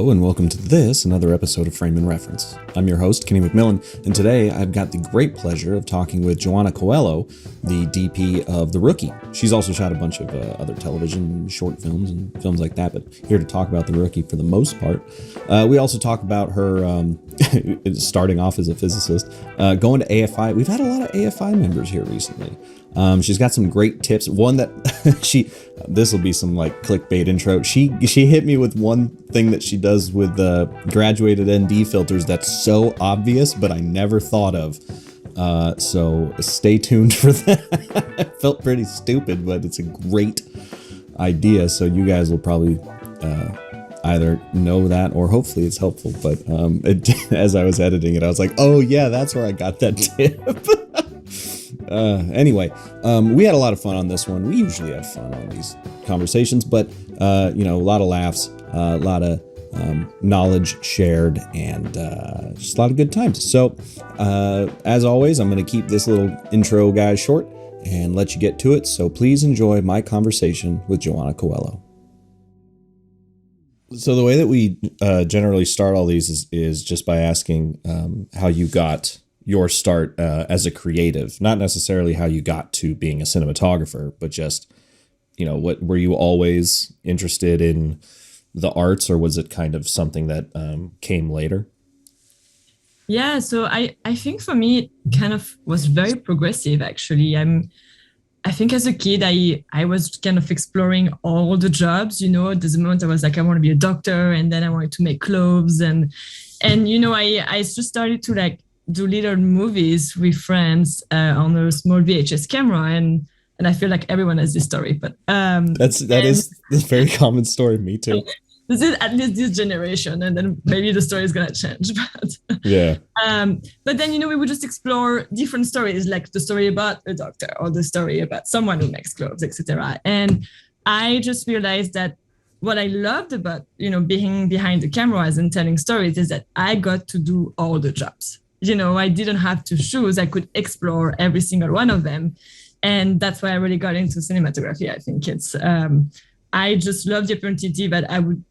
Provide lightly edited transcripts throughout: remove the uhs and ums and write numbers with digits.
Hello and welcome to another episode of Frame and Reference. I'm your host, Kenny McMillan, and today I've got the great pleasure of talking with Johanna Coelho, the DP of The Rookie. She's also shot a bunch of other television, short films, and films like that, but here to talk about The Rookie for the most part. We also talk about her starting off as a physicist, going to AFI. We've had a lot of AFI members here recently. She's got some great tips. One that this will be some like clickbait intro. She hit me with one thing that she does with graduated ND filters that's so obvious, but I never thought of. So stay tuned for that. It felt pretty stupid, but it's a great idea. So you guys will probably either know that or hopefully it's helpful. But as I was editing it, I was like, oh yeah, that's where I got that tip. Anyway, we had a lot of fun on this one. We usually have fun on these conversations, but, a lot of laughs, a lot of knowledge shared, and just a lot of good times. So, as always, I'm going to keep this little intro, guys, short and let you get to it. So please enjoy my conversation with Johanna Coelho. So the way that we generally start all these is just by asking how you got your start as a creative, not necessarily how you got to being a cinematographer, but just, what were you always interested in the arts, or was it kind of something that came later? Yeah, so I think for me, it kind of was very progressive, actually. I think as a kid, I was kind of exploring all the jobs, there's a moment I was like, I want to be a doctor, and then I wanted to make clothes. And I just started to do little movies with friends on a small VHS camera, and I feel like everyone has this story, but that is a very common story. Me too. This is at least this generation, and then maybe the story is gonna change. But yeah. But then we would just explore different stories, like the story about a doctor or the story about someone who makes clothes, etc. And I just realized that what I loved about being behind the cameras and telling stories is that I got to do all the jobs. I didn't have to choose. I could explore every single one of them. And that's why I really got into cinematography. I think it's, I just love the opportunity that I would,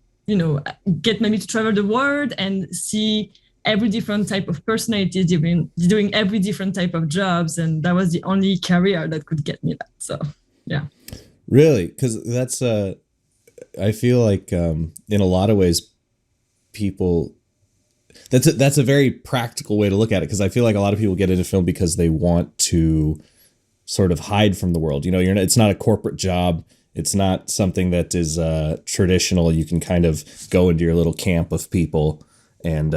get maybe to travel the world and see every different type of personality doing every different type of jobs. And that was the only career that could get me that. So, yeah. Really? Because that's, I feel like in a lot of ways, people... That's a very practical way to look at it, because I feel like a lot of people get into film because they want to sort of hide from the world. It's not a corporate job. It's not something that is traditional. You can kind of go into your little camp of people and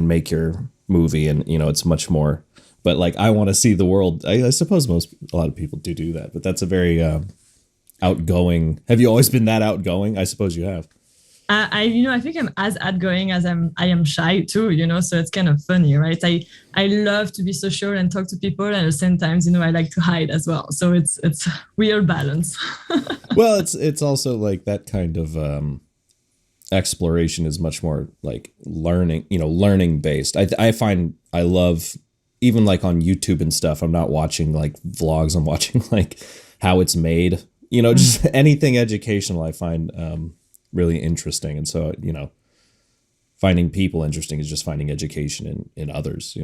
make your movie, and it's much more. But I want to see the world. I suppose a lot of people do that, but that's a very outgoing. Have you always been that outgoing? I suppose you have. I think I'm as outgoing as I am shy too, so it's kind of funny, right? I love to be social and talk to people, and at the same time, I like to hide as well. So it's weird balance. Well, it's also like that kind of exploration is much more like learning based. I find I love, even on YouTube and stuff, I'm not watching vlogs, I'm watching how it's made, just anything educational I find really interesting. And so, finding people interesting is just finding education in others,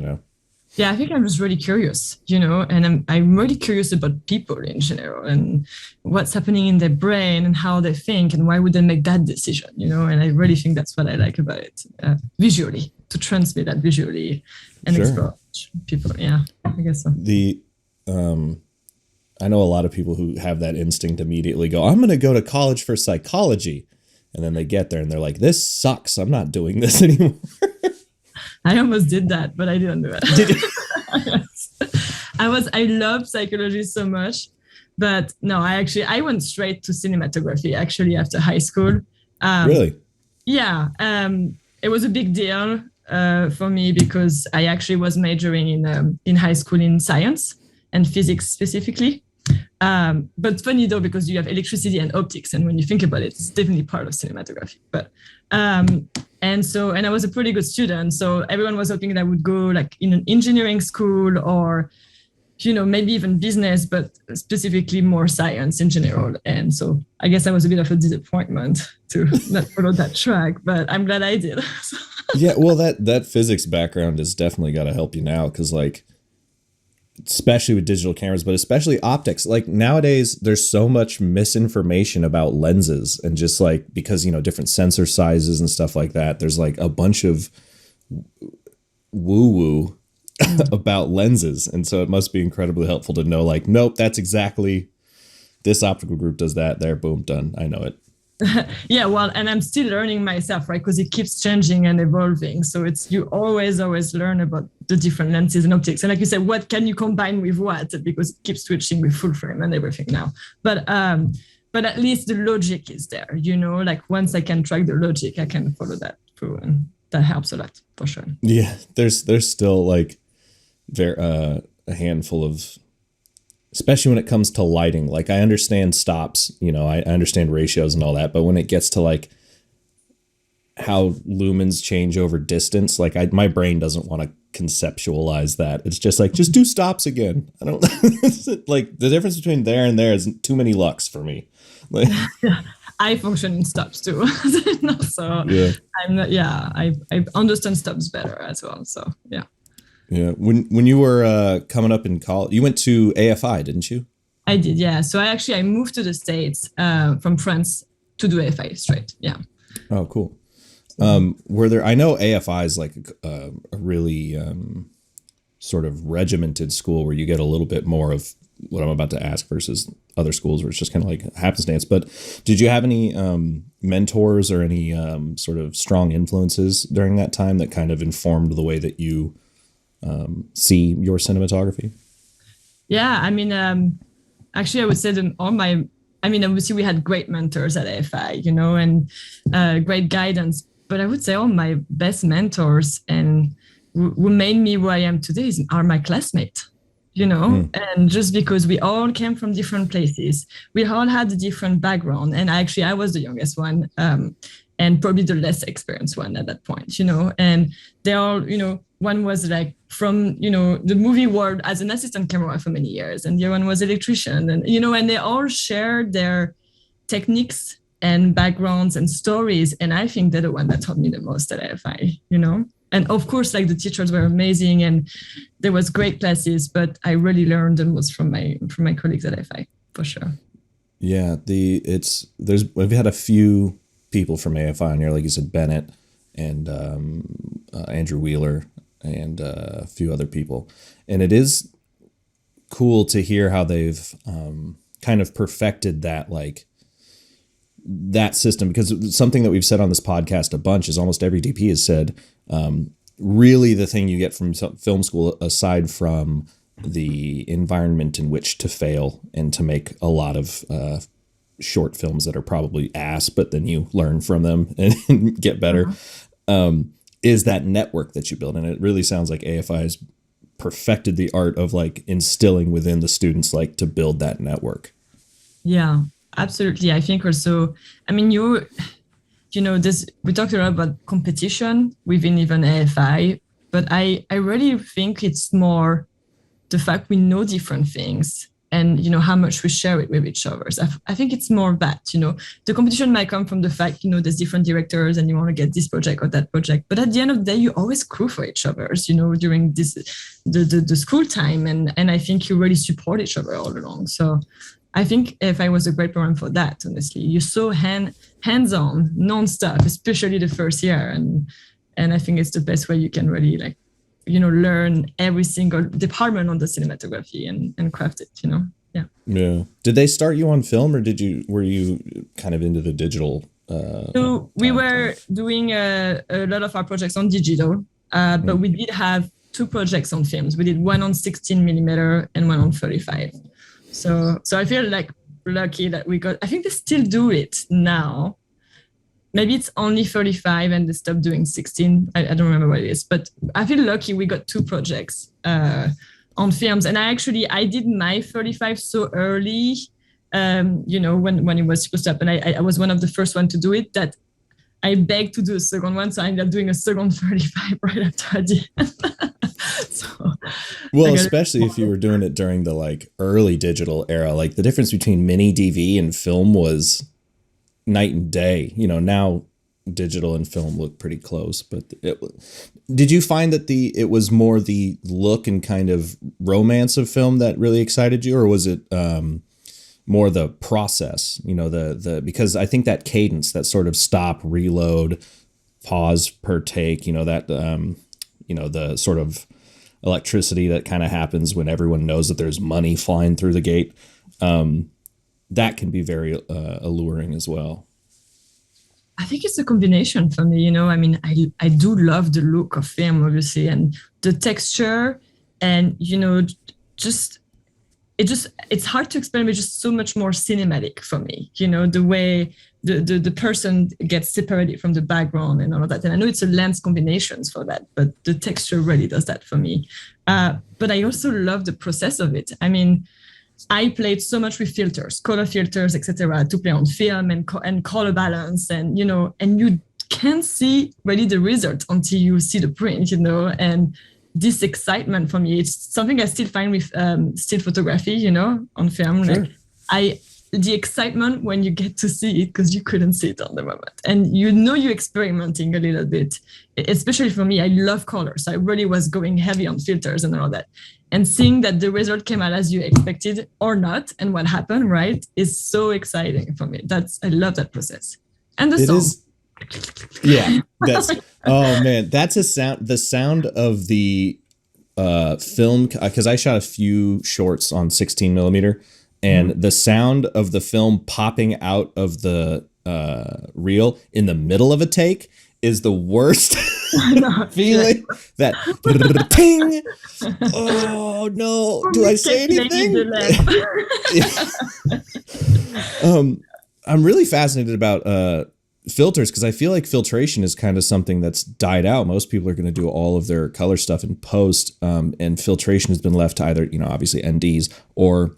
Yeah, I think I'm just really curious, and I'm really curious about people in general and what's happening in their brain and how they think and why would they make that decision, and I really think that's what I like about it, visually, to transmit that visually and Sure. explore people. Yeah, I guess so. I know a lot of people who have that instinct immediately go, I'm going to go to college for psychology. And then they get there and they're like, this sucks. I'm not doing this anymore. I almost did that, but I didn't do it. Did you? I love psychology so much, but no, I went straight to cinematography actually after high school. Really? Yeah. It was a big deal for me because I actually was majoring in high school in science and physics specifically. But funny though, because you have electricity and optics, and when you think about it, it's definitely part of cinematography. But and I was a pretty good student, so everyone was hoping that I would go in an engineering school or maybe even business, but specifically more science in general. And so I guess that was a bit of a disappointment to not follow that track, but I'm glad I did. Yeah, well, that physics background has definitely got to help you now, because like, especially with digital cameras, but especially optics. Like nowadays, there's so much misinformation about lenses, and just like, because, different sensor sizes and stuff like that, there's like a bunch of woo-woo about lenses. And so it must be incredibly helpful to know, like, nope, that's exactly, this optical group does that, there, boom, done. I know it. Yeah, well, and I'm still learning myself, right? Because it keeps changing and evolving. So you always learn about the different lenses and optics. And like you said, what can you combine with what? Because it keeps switching with full frame and everything now. But at least the logic is there, like once I can track the logic, I can follow that through, and that helps a lot for sure. Yeah, there's still like a handful of, especially when it comes to lighting. Like I understand stops, I understand ratios and all that, but when it gets to like how lumens change over distance, like my brain doesn't want to conceptualize that. It's just like, just do stops again. I don't like the difference between there and there is too many lux for me. Like, yeah, I function in stops too. So yeah. I understand stops better as well. So yeah. Yeah. When you were coming up in college, you went to AFI, didn't you? I did, yeah. So I moved to the States from France to do AFI straight. Yeah. Oh, cool. I know AFI is like a really sort of regimented school where you get a little bit more of what I'm about to ask versus other schools where it's just kind of like happenstance. But did you have any mentors or any sort of strong influences during that time that kind of informed the way that you see your cinematography? Yeah, I mean, actually, I would say that obviously we had great mentors at AFI, and great guidance. But I would say all my best mentors and who made me who I am today are my classmates, and just because we all came from different places, we all had a different background. And actually, I was the youngest one, and probably the less experienced one at that point, and they all, one was like from, the movie world as an assistant camera for many years. And the other one was electrician. And, and they all shared their techniques and backgrounds and stories. And I think they're the one that taught me the most at AFI, And of course, like the teachers were amazing and there was great classes, but I really learned the most from my colleagues at AFI, for sure. Yeah, we've had a few people from AFI on here, like you said, Bennett and Andrew Wheeler and a few other people. And it is cool to hear how they've kind of perfected that system, because something that we've said on this podcast a bunch is almost every DP has said, really the thing you get from film school, aside from the environment in which to fail and to make a lot of short films that are probably ass, but then you learn from them and get better, is that network that you build. And it really sounds like AFI has perfected the art of like instilling within the students, like to build that network. Yeah. Absolutely. I think also, I mean, we talked a lot about competition within even AFI, but I really think it's more the fact we know different things and, how much we share it with each other. So I think it's more that, the competition might come from the fact, there's different directors and you want to get this project or that project. But at the end of the day, you always crew for each other, during the school time. And I think you really support each other all along. So I think AFI was a great program for that, honestly. You're so hands-on, non-stop, especially the first year. And I think it's the best way you can really learn every single department on the cinematography and craft it, Yeah. Yeah. Did they start you on film or were you kind of into the digital? So we were doing a lot of our projects on digital, but we did have 2 projects on films. We did one on 16 millimeter and one on 35. So I feel like lucky that I think they still do it now. Maybe it's only 35 and they stopped doing 16. I don't remember what it is, but I feel lucky we got 2 projects on films. And I did my 35 so early, when it was supposed to happen. I was one of the first one to do it, that I begged to do a second one. So I ended up doing a second 35 right after I did. So, Well, especially if you were doing it during the like early digital era, like the difference between mini DV and film was night and day. You know, now digital and film look pretty close, but did you find that it was more the look and kind of romance of film that really excited you, or was it more the process, you know, the because I think that cadence, that sort of stop, reload, pause per take, you know, that you know, the sort of electricity that kind of happens when everyone knows that there's money flying through the gate, that can be very alluring as well. I think it's a combination for me, you know. I mean, I do love the look of film, obviously, and the texture, and you know, it's hard to explain, but just so much more cinematic for me, you know, the way the person gets separated from the background and all of that. And I know it's a lens combinations for that, but the texture really does that for me. But I also love the process of it. I mean, I played so much with filters, color filters, etc., to play on film and color balance, and you know, and you can't see really the result until you see the print, you know. And this excitement for me, it's something I still find with still photography, you know, on film. Sure. Like the excitement when you get to see it, because you couldn't see it on the moment, and you know you're experimenting a little bit. Especially for me, I love colors. I really was going heavy on filters and all that. And seeing that the result came out as you expected or not, and what happened, right, is so exciting for me. I love that process. And the song. Yeah, that's oh man, that's a sound. The sound of the film, because I shot a few shorts on 16 millimeter, and the sound of the film popping out of the reel in the middle of a take is the worst feeling. That ting. Oh no! Do I say anything? I'm really fascinated about filters, because I feel like filtration is kind of something that's died out. Most people are going to do all of their color stuff in post, and filtration has been left to either, you know, obviously NDs or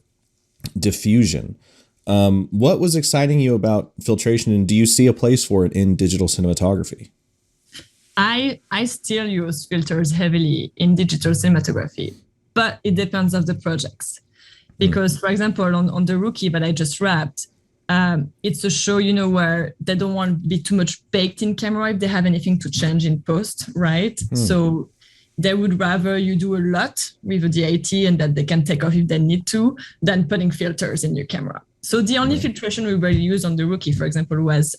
diffusion. What was exciting you about filtration, and do you see a place for it in digital cinematography? I still use filters heavily in digital cinematography, but it depends on the projects. Because, for example, on The Rookie that I just wrapped, it's a show, you know, where they don't want to be too much baked in camera if they have anything to change in post, right? So they would rather you do a lot with a DIT and that they can take off if they need to, than putting filters in your camera. So the only filtration we really used on The Rookie, for example, was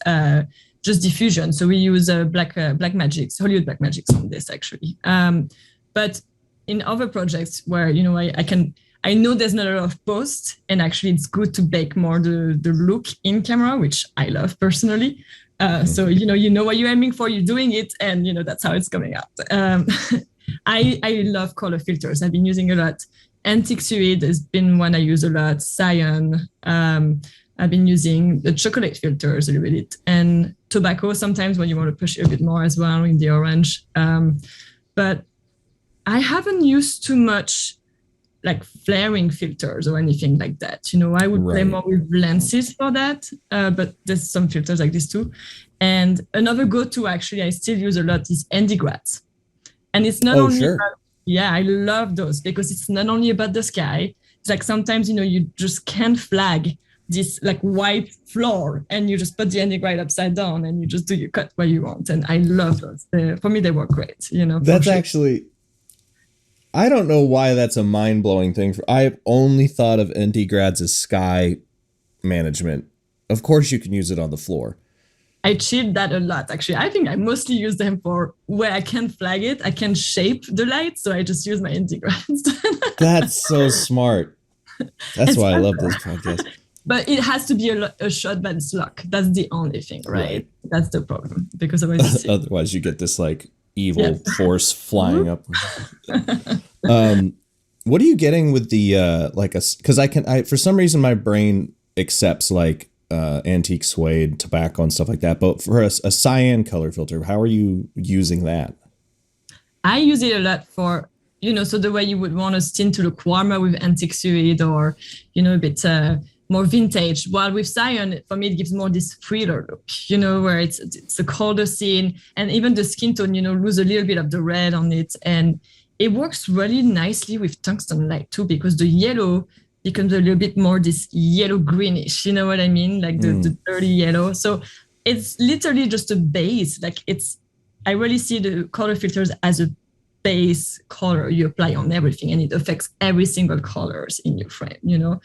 just diffusion. So we use Blackmagic, Hollywood Blackmagic on this, actually. But in other projects where, you know, I know there's not a lot of post, and actually it's good to bake more the look in camera, which I love personally. So, you know what you're aiming for, you're doing it, and, you know, that's how it's coming out. I love color filters. I've been using a lot. Antique Suede has been one I use a lot. Cyan. I've been using the chocolate filters a little bit, and tobacco sometimes when you want to push it a bit more as well in the orange. But I haven't used too much like flaring filters or anything like that. You know, I would play more with lenses for that, but there's some filters like this too. And another go-to, actually, I still use a lot is ND Grads. And it's not only about, I love those, because it's not only about the sky. It's like sometimes, you know, you just can't flag this like white floor, and you just put the ND Grad upside down and you just do your cut where you want. And I love those. For me, they work great, you know. That's actually... I don't know why that's a mind-blowing thing. I've only thought of ND Grads as sky management. Of course you can use it on the floor. I cheat that a lot, actually. I think I mostly use them for where I can flag it. I can shape the light, so I just use my ND Grads. That's so smart. That's why I love this podcast. But it has to be a shot that's luck. That's the only thing, right? That's the problem. Because otherwise you get this like evil force flying up. What are you getting with the because I for some reason my brain accepts like antique suede, tobacco and stuff like that, but for a cyan color filter, how are you using that? I use it a lot for, you know, so the way you would want a scene to look warmer with antique suede, or, you know, a bit more vintage, while with Cyan, for me, it gives more this thriller look, you know, where it's a colder scene, and even the skin tone, you know, lose a little bit of the red on it, and it works really nicely with tungsten light too, because the yellow becomes a little bit more this yellow greenish, you know what I mean? Like the dirty yellow. So it's literally just a base. Like I really see the color filters as a base color you apply on everything, and it affects every single colors in your frame, you know?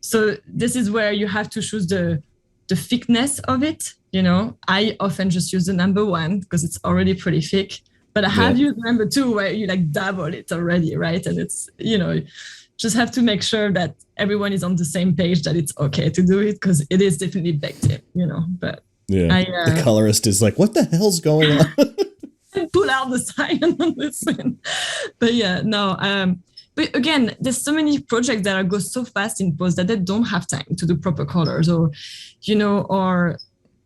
So this is where you have to choose the thickness of it, you know? I often just use the number 1 because it's already pretty thick, but I have used number 2 where you like double it already, right? And it's, you know, just have to make sure that everyone is on the same page, that it's okay to do it, because it is definitely baked in, you know. But the colorist is like, what the hell's going on? Pull out the Cyan on this one. But yeah, no. But again, there's so many projects that go so fast in post that they don't have time to do proper colors, or, you know, or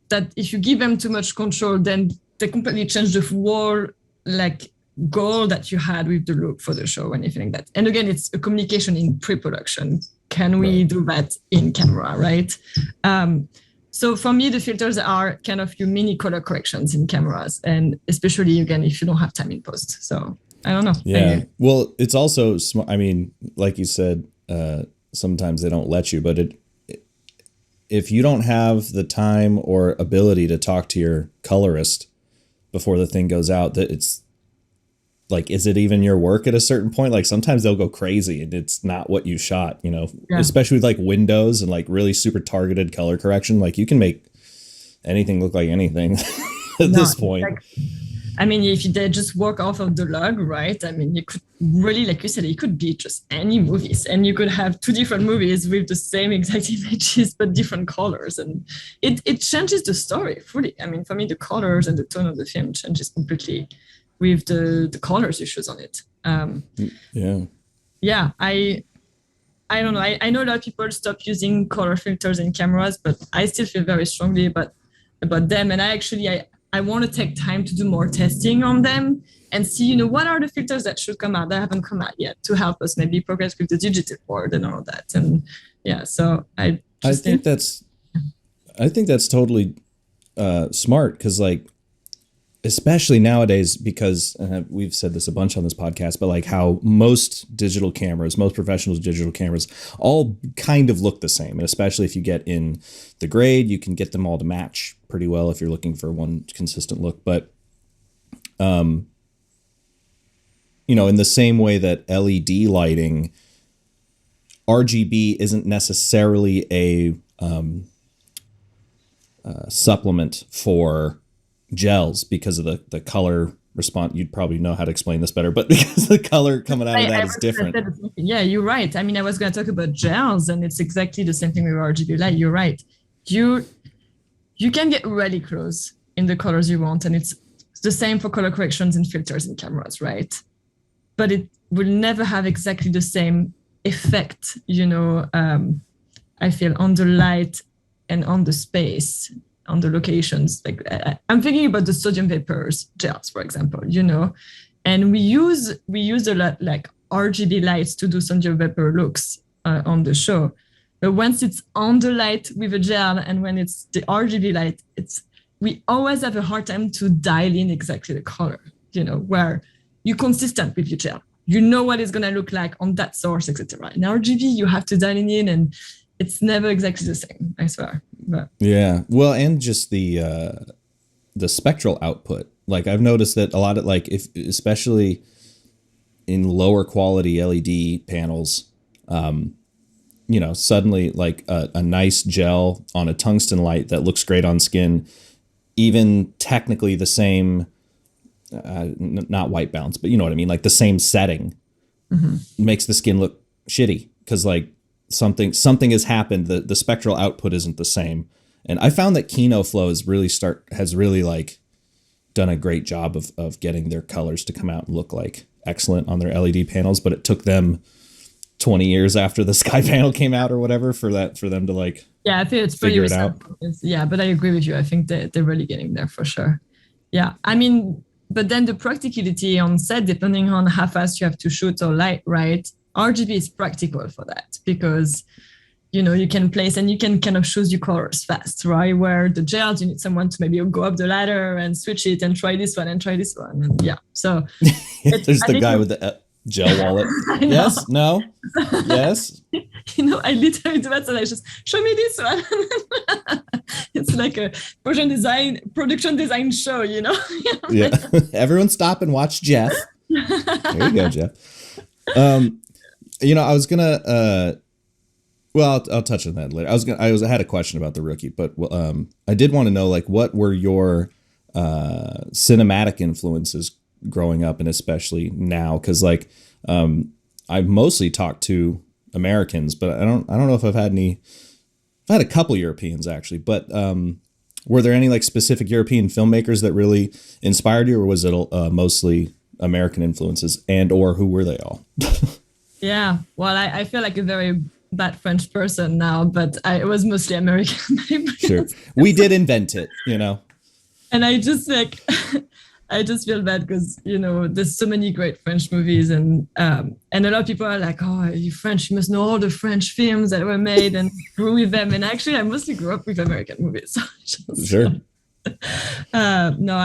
that if you give them too much control, then they completely change the whole like goal that you had with the look for the show or anything like that. And again, it's a communication in pre-production. Can we do that in camera, right? So for me, the filters are kind of your mini color corrections in cameras, and especially again if you don't have time in post. So I don't know. Yeah. Well, it's also smart. I mean, like you said, sometimes they don't let you, but if you don't have the time or ability to talk to your colorist before the thing goes out, that it's like, is it even your work at a certain point? Like sometimes they'll go crazy and it's not what you shot, you know, especially with like windows and like really super targeted color correction. Like you can make anything look like anything at this point. Like, I mean, if they just work off of the log, right? I mean, you could really, like you said, it could be just any movies, and you could have 2 different movies with the same exact images, but different colors. And it changes the story fully. I mean, for me, the colors and the tone of the film changes completely with the colors you choose on it. I don't know. I know a lot of people stop using color filters in cameras, but I still feel very strongly about them. And I want to take time to do more testing on them and see, you know, what are the filters that should come out that haven't come out yet, to help us maybe progress with the digital world and all that. And so I think that's totally smart, because like, especially nowadays, because we've said this a bunch on this podcast, but like how most professional digital cameras all kind of look the same. And especially if you get in the grade, you can get them all to match pretty well if you're looking for one consistent look. But, you know, in the same way that LED lighting, RGB isn't necessarily a supplement for gels, because of the color response. You'd probably know how to explain this better, but because the color coming out of that is different. Yeah, you're right. I mean, I was going to talk about gels, and it's exactly the same thing with RGB light. You're right. You can get really close in the colors you want, and it's the same for color corrections and filters in cameras, right? But it will never have exactly the same effect, you know, I feel, on the light and on the space, on the locations. Like I'm thinking about the sodium vapors gels, for example, you know, and we use a lot like RGB lights to do sodium vapor looks on the show. But once it's on the light with a gel, and when it's the RGB light, we always have a hard time to dial in exactly the color, you know, where you're consistent with your gel. You know what it's going to look like on that source, etc. In RGB, you have to dial in, and it's never exactly the same, I swear. But yeah, well, and just the spectral output. Like I've noticed that a lot of especially in lower quality LED panels, you know, suddenly like a nice gel on a tungsten light that looks great on skin, even technically the same, not white balance, but you know what I mean? Like the same setting makes the skin look shitty, because like something has happened. The spectral output isn't the same. And I found that Kino Flow has really like done a great job of getting their colors to come out and look like excellent on their LED panels, but it took them 20 years after the Sky panel came out or whatever for them to like I think it's figure it out. Yeah, but I agree with you. I think they're really getting there for sure. Yeah, I mean, but then the practicality on set, depending on how fast you have to shoot or light, right? RGB is practical for that, because you can place and you can kind of choose your colors fast, right? Where the gels, you need someone to maybe go up the ladder and switch it and try this one and try this one. And yeah, so there's the guy with the gel wallet. Yes, no, yes. I literally do that. And I just show me this one. It's like a production design show, Yeah. Everyone stop and watch Jeff. There you go, Jeff. I was gonna. Well, I'll touch on that later. I had a question about The Rookie, but I did want to know, like, what were your cinematic influences growing up, and especially now, because like I've mostly talked to Americans, but I don't know if I've had any. I've had a couple Europeans actually, but were there any like specific European filmmakers that really inspired you, or was it mostly American influences, and or who were they all? Yeah, well, I feel like a very bad French person now, but it was mostly American. Sure, we did invent it, And I just I just feel bad because there's so many great French movies, and a lot of people are like, "Oh, you French, you must know all the French films that were made and grew with them." And actually, I mostly grew up with American movies. So sure. No,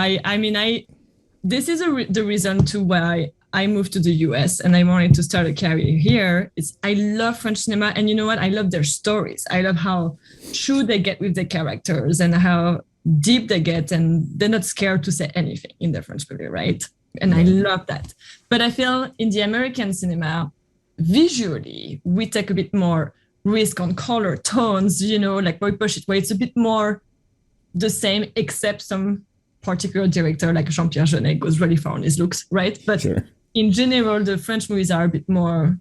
this is the reason to why I moved to the US and I wanted to start a career here. I love French cinema, and you know what? I love their stories. I love how true they get with the characters and how deep they get, and they're not scared to say anything in the French movie, right? And I love that. But I feel in the American cinema, visually, we take a bit more risk on color tones, like we push it, where it's a bit more the same, except some particular director like Jean-Pierre Jeunet goes really far on his looks, right? But sure. In general, the French movies are a bit more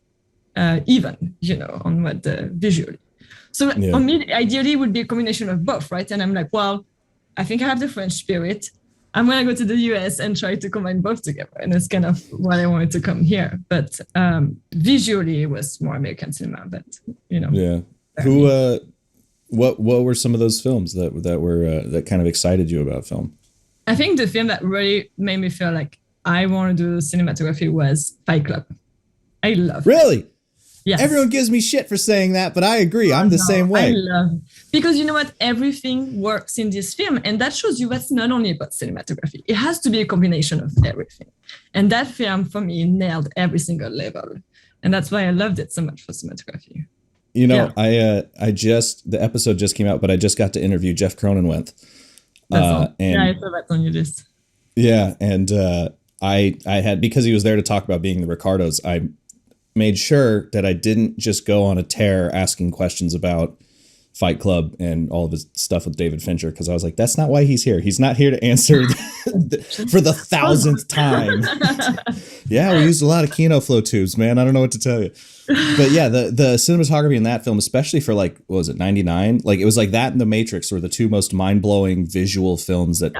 even, on what visually. So for me, ideally, it would be a combination of both, right? And I'm like, well, I think I have the French spirit. I'm going to go to the US and try to combine both together. And that's kind of why I wanted to come here. But visually, it was more American cinema. But, Yeah. What were some of those films that kind of excited you about film? I think the film that really made me feel like I want to do cinematography was Fight Club. I love Really? It. Yes. Everyone gives me shit for saying that, but I agree. I'm the same way. I love it. Because you know what? Everything works in this film. And that shows you that's not only about cinematography. It has to be a combination of everything. And that film, for me, nailed every single level. And that's why I loved it so much for cinematography. The episode just came out, but I just got to interview Jeff Cronenweth. I saw that on your list. Yeah. And I had, because he was there to talk about being the Ricardos, I made sure that I didn't just go on a tear asking questions about Fight Club and all of his stuff with David Fincher, because I was like, that's not why he's here. He's not here to answer for the 1,000th time. Yeah, we used a lot of Kino flow tubes, man. I don't know what to tell you. But yeah, the cinematography in that film, especially for like, what was it, 99? Like it was like that and The Matrix were the two most mind-blowing visual films that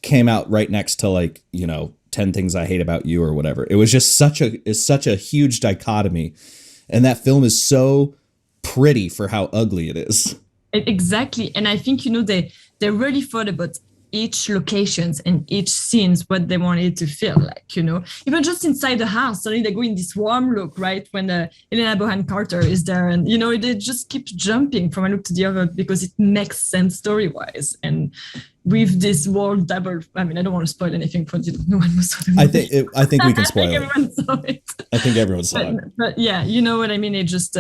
came out right next to like, 10 Things I Hate About You or whatever. It was just such a huge dichotomy. And that film is so pretty for how ugly it is. Exactly. And I think, they really thought about each locations and each scenes, what they wanted to feel like, even just inside the house, suddenly they go in this warm look, right? When Helena Bonham Carter is there, and, they just keep jumping from one look to the other because it makes sense story-wise. And with this world double, I don't want to spoil anything for you. No one saw the movie. I think we can spoil it. Everyone saw it. I think everyone saw it. But yeah, you know what I mean? It just,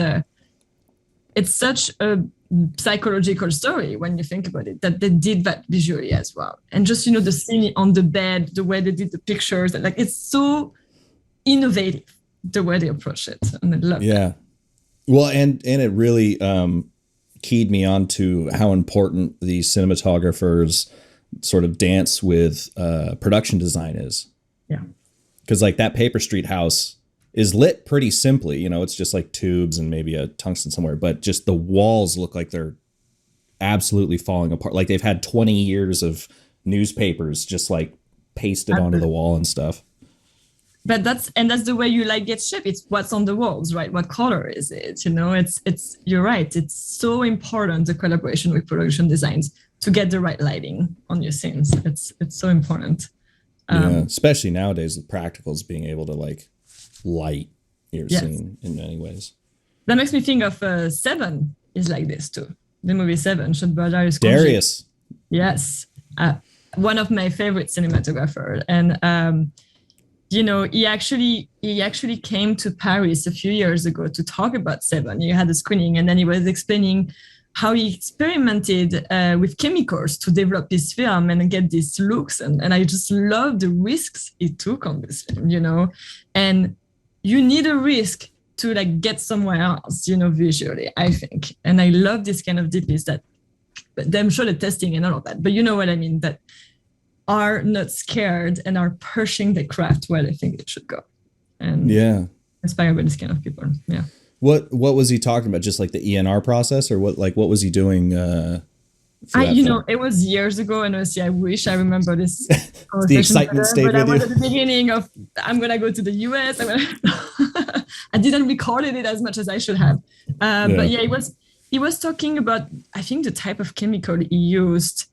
it's such a psychological story when you think about it, that they did that visually as well. And just, the scene on the bed, the way they did the pictures, like it's so innovative, the way they approach it. And I love that. Yeah. Well, and it really keyed me on to how important the cinematographer's sort of dance with production design is. Yeah. Because like that Paper Street house is lit pretty simply, it's just like tubes and maybe a tungsten somewhere, but just the walls look like they're absolutely falling apart. Like they've had 20 years of newspapers just like pasted onto the wall and stuff. But that's the way you like get shaped. It's what's on the walls, right? What color is it? It's you're right. It's so important, the collaboration with production designs to get the right lighting on your scenes. It's so important. Especially nowadays with practicals being able to like light your scene in many ways. That makes me think of Seven is like this too. The movie Seven, shot by Darius. Darius. Yes. One of my favorite cinematographers. And, he actually came to Paris a few years ago to talk about Seven. He had a screening, and then he was explaining how he experimented with chemicals to develop his film and get these looks. And I just love the risks he took on this film, and you need a risk to like get somewhere else, visually, I think. And I love this kind of DPs that I'm sure the testing and all of that, but you know what I mean, that are not scared and are pushing the craft where they think it should go. And inspired by this kind of people. Yeah. What was he talking about? Just like the ENR process, or what was he doing? It was years ago, and honestly, I wish I remember this. The excitement stayed with you. I was at the beginning of, I'm gonna go to the US. I didn't record it as much as I should have. But yeah, he was talking about, I think, the type of chemical he used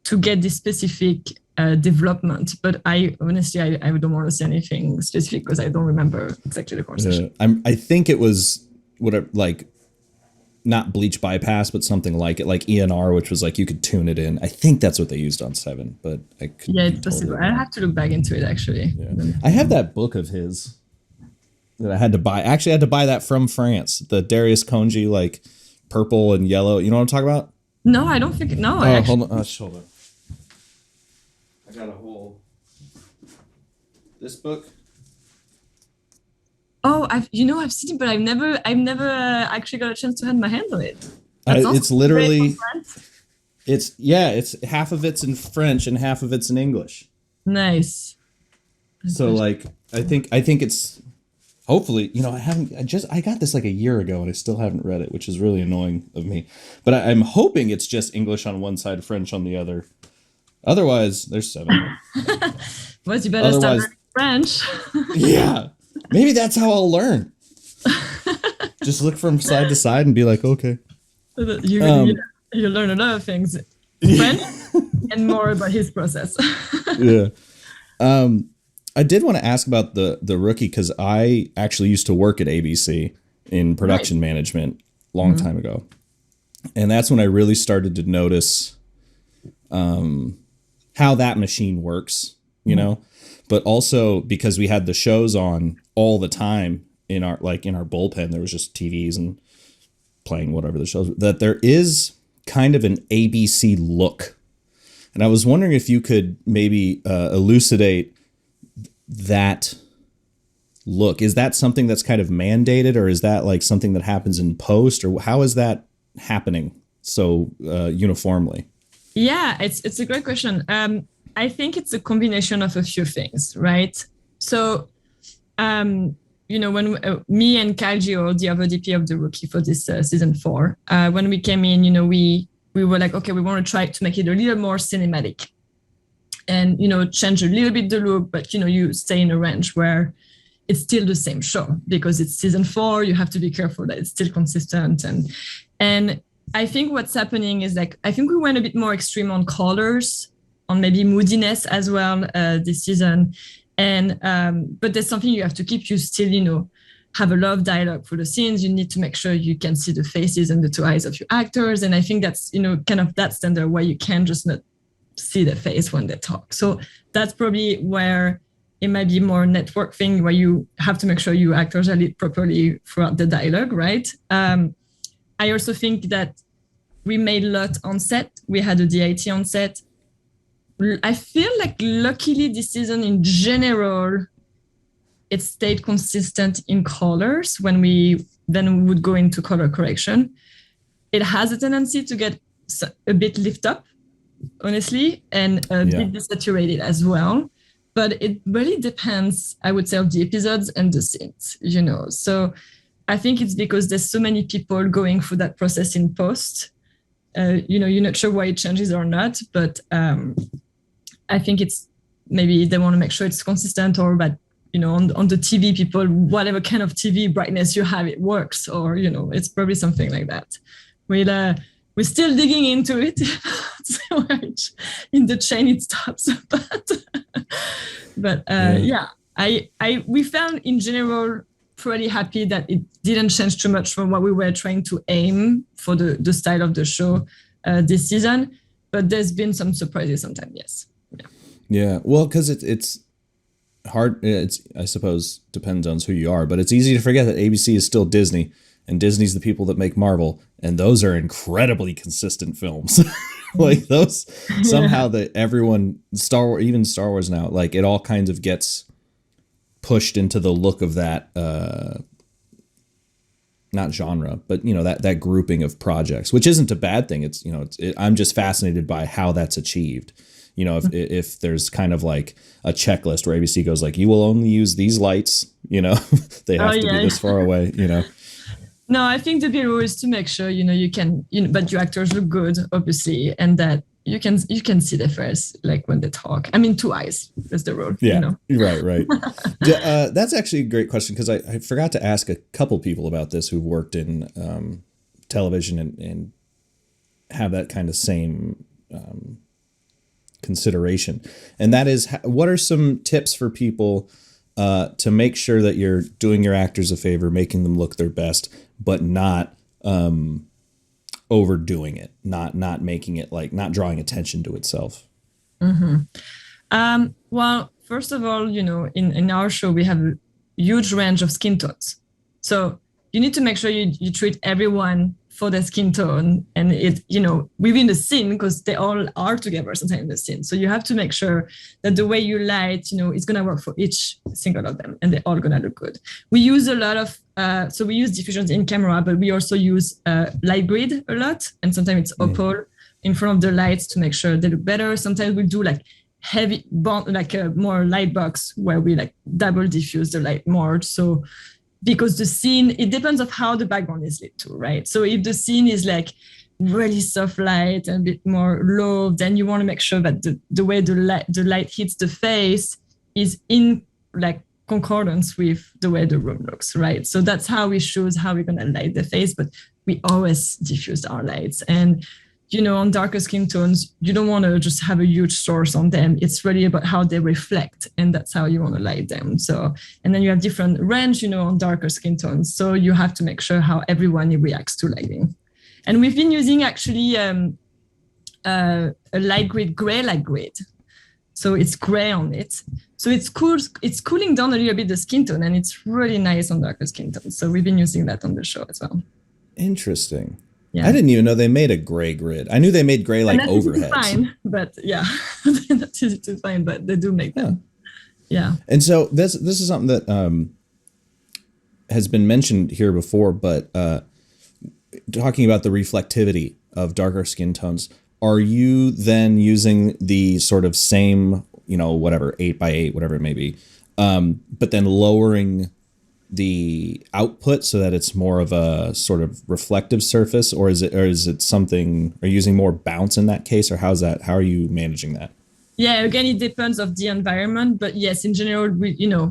to get this specific development. But I honestly don't want to say anything specific because I don't remember exactly the conversation. I think it was not bleach bypass, but something like it, like ENR, which was like you could tune it in. I think that's what they used on Seven, but I could. Yeah, it's possible. I have to look back into it actually. Yeah. I have that book of his that I had to buy. Actually, I had to buy that from France. The Darius Conji, like purple and yellow. You know what I'm talking about? No, I don't think. No. Oh, hold on. Hold on. I got a whole. This book. Oh, I've seen it, but I've never actually got a chance to have my hand on it. It's literally, it's half of it's in French and half of it's in English. Nice. So like, I think it's, hopefully, I got this like a year ago and I still haven't read it, which is really annoying of me. But I'm hoping it's just English on one side, French on the other. Otherwise, there's 7. Well, you better start learning French. Yeah. Maybe that's how I'll learn. Just look from side to side and be like, okay. You learn a lot of things, French, and more about his process. Yeah. I did want to ask about the Rookie, because I actually used to work at ABC in production management a long time ago. And that's when I really started to notice how that machine works, but also because we had the shows on all the time in our bullpen, there was just TVs and playing whatever the shows, that there is kind of an ABC look. And I was wondering if you could maybe elucidate that look. Is that something that's kind of mandated, or is that like something that happens in post, or how is that happening so uniformly? Yeah, it's a great question. I think it's a combination of a few things, right? So, when me and Kyle, the other DP of the Rookie for this season 4, when we came in, we were like, okay, we want to try to make it a little more cinematic and, change a little bit the look, but, you stay in a range where it's still the same show because it's season 4. You have to be careful that it's still consistent. And I think what's happening is I think we went a bit more extreme on colors, on maybe moodiness as well this season. And but there's something you have to keep. You still, have a lot of dialogue for the scenes. You need to make sure you can see the faces and the 2 eyes of your actors. And I think that's, kind of that standard where you can just not see the face when they talk. So that's probably where it might be more network thing, where you have to make sure your actors are lit properly throughout the dialogue, right? I also think that we made a lot on set. We had a DIT on set. I feel like luckily this season in general, it stayed consistent in colors when we then would go into color correction. It has a tendency to get a bit lift up, honestly, and a bit desaturated as well. But it really depends, I would say, of the episodes and the scenes, So I think it's because there's so many people going through that process in post. You're not sure why it changes or not, but I think it's maybe they want to make sure it's consistent, or that, on the TV, people, whatever kind of TV brightness you have, it works, or, it's probably something like that. We're still digging into it. In the chain it stops, but we found in general pretty happy that it didn't change too much from what we were trying to aim for the style of the show this season. But there's been some surprises sometimes, yes. Yeah, well, because it's hard. It's, I suppose, depends on who you are, but it's easy to forget that ABC is still Disney, and Disney's the people that make Marvel, and those are incredibly consistent films. Like those, somehow that everyone, Star Wars, even Star Wars now, like it all kinds of gets pushed into the look of that, not genre, but that grouping of projects, which isn't a bad thing. It's I'm just fascinated by how that's achieved. If there's kind of like a checklist where ABC goes like, you will only use these lights, they have to be this far away, No, I think the big rule is to make sure, you can, but your actors look good, obviously, and that you can see their face, like when they talk. I mean, 2 eyes is the rule. Yeah, right. That's actually a great question, because I forgot to ask a couple people about this who've worked in television and have that kind of same consideration. And that is, what are some tips for people to make sure that you're doing your actors a favor, making them look their best, but not overdoing it, not making it like, not drawing attention to itself? Well, first of all, in our show, we have a huge range of skin tones. So you need to make sure you treat everyone for their skin tone, and it, within the scene, because they all are together sometimes in the scene. So you have to make sure that the way you light, it's going to work for each single of them, and they're all going to look good. We use a lot of, so we use diffusions in camera, but we also use light grid a lot. And sometimes it's opal in front of the lights to make sure they look better. Sometimes we do like heavy bond, like a more light box where we like double diffuse the light more. So because the scene, it depends on how the background is lit too, right? So if the scene is like really soft light and a bit more low, then you want to make sure that the way the light hits the face is in like concordance with the way the room looks, right? So that's how we choose how we're going to light the face, but we always diffuse our lights. And on darker skin tones, you don't want to just have a huge source on them. It's really about how they reflect, and that's how you want to light them. So, and then you have different range, on darker skin tones. So you have to make sure how everyone reacts to lighting. And we've been using actually a light grid, gray light grid. So it's gray on it. So it's cool. It's cooling down a little bit the skin tone, and it's really nice on darker skin tones. So we've been using that on the show as well. Interesting. Yeah. I didn't even know they made a gray grid. I knew they made gray like overheads. Fine, but yeah, that's easy to find, but they do make them. Yeah. And so this is something that has been mentioned here before, but talking about the reflectivity of darker skin tones, are you then using the sort of same, 8x8, whatever it may be, but then lowering the output so that it's more of a sort of reflective surface, or is it something, are you using more bounce in that case, or how are you managing that? Yeah, again, it depends of the environment, but yes, in general,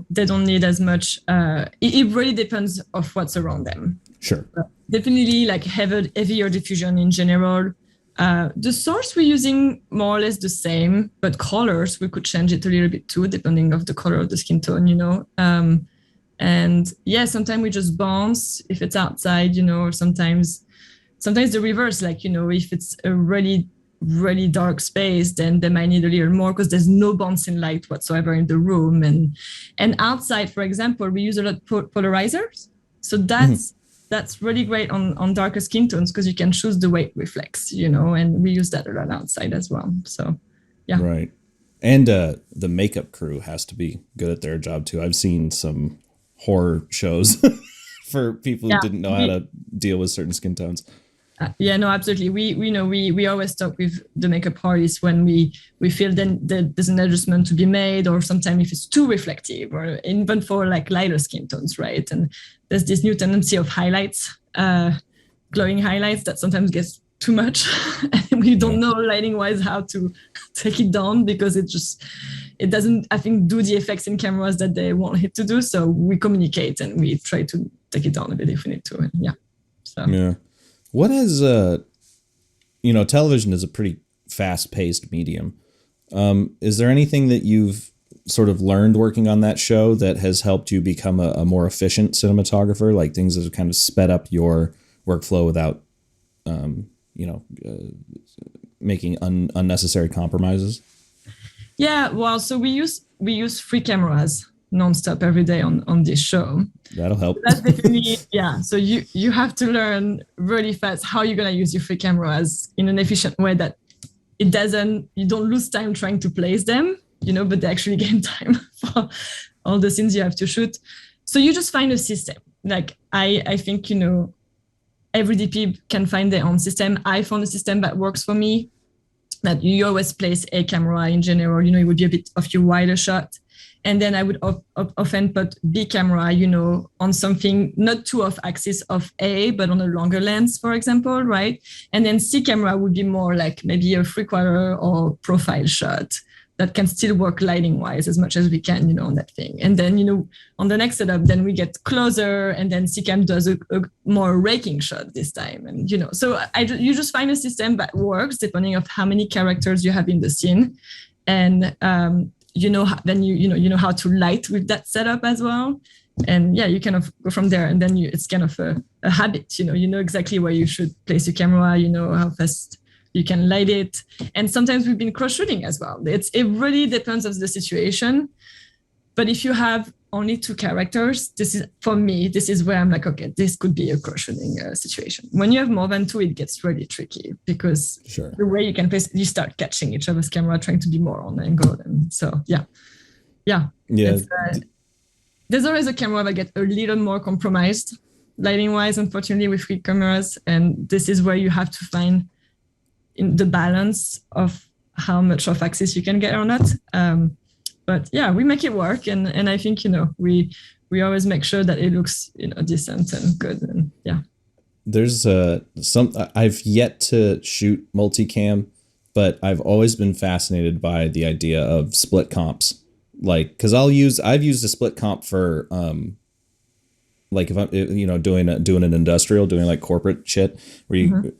they don't need as much. It really depends of what's around them. Sure. Definitely like heavier diffusion in general. The source we're using more or less the same, but colors, we could change it a little bit too, depending of the color of the skin tone, and yeah, sometimes we just bounce if it's outside, or sometimes the reverse, like, if it's a really, really dark space, then they might need a little more because there's no bouncing light whatsoever in the room. And outside, for example, we use a lot of polarizers. So that's really great on darker skin tones because you can choose the way it reflects, and we use that a lot outside as well. So, yeah. Right. And the makeup crew has to be good at their job too. I've seen some horror shows for people who didn't know how to deal with certain skin tones. Yeah, no, absolutely. We always talk with the makeup artists when we feel then that there's an adjustment to be made, or sometimes if it's too reflective, or even for like lighter skin tones, right? And there's this new tendency of highlights, glowing highlights that sometimes gets too much, and we don't know lighting wise how to take it down because it doesn't, I think, do the effects in cameras that they want it to do. So we communicate and we try to take it down a bit if we need to. And yeah. What is, television is a pretty fast-paced medium. Is there anything that you've sort of learned working on that show that has helped you become a more efficient cinematographer? Like things that have kind of sped up your workflow without, making unnecessary compromises? Yeah, well, so we use free cameras nonstop every day on this show. That'll help. That's definitely, yeah. So you have to learn really fast how you're gonna use your free cameras in an efficient way that you don't lose time trying to place them, but they actually gain time for all the scenes you have to shoot. So you just find a system. Like I think, every DP can find their own system. I found a system that works for me, that you always place a camera in general, it would be a bit of your wider shot. And then I would often put B camera, on something not too off axis of A, but on a longer lens, for example, right? And then C camera would be more like maybe a 3/4 or profile shot that can still work lighting wise as much as we can, on that thing. And then, on the next setup, then we get closer, and then C cam does a more raking shot this time. And, so you just find a system that works depending on how many characters you have in the scene. And, then you know how to light with that setup as well. And yeah, you kind of go from there, and then it's kind of a habit, you know exactly where you should place your camera, how fast you can light it. And sometimes we've been cross shooting as well. It really depends on the situation. But if you have only 2 characters, this is where I'm like, okay, this could be a cross shooting situation. When you have more than 2, it gets really tricky, because Sure. the way you can place, you start catching each other's camera, trying to be more on angle. And so, yeah. There's always a camera that gets a little more compromised lighting wise, unfortunately, with free cameras. And this is where you have to find in the balance of how much off axis you can get or not. But yeah, we make it work, and I think we always make sure that it looks decent and good, and yeah. There's I've yet to shoot multicam, but I've always been fascinated by the idea of split comps. Like, because I've used a split comp for like if I'm doing an industrial, doing like corporate shit where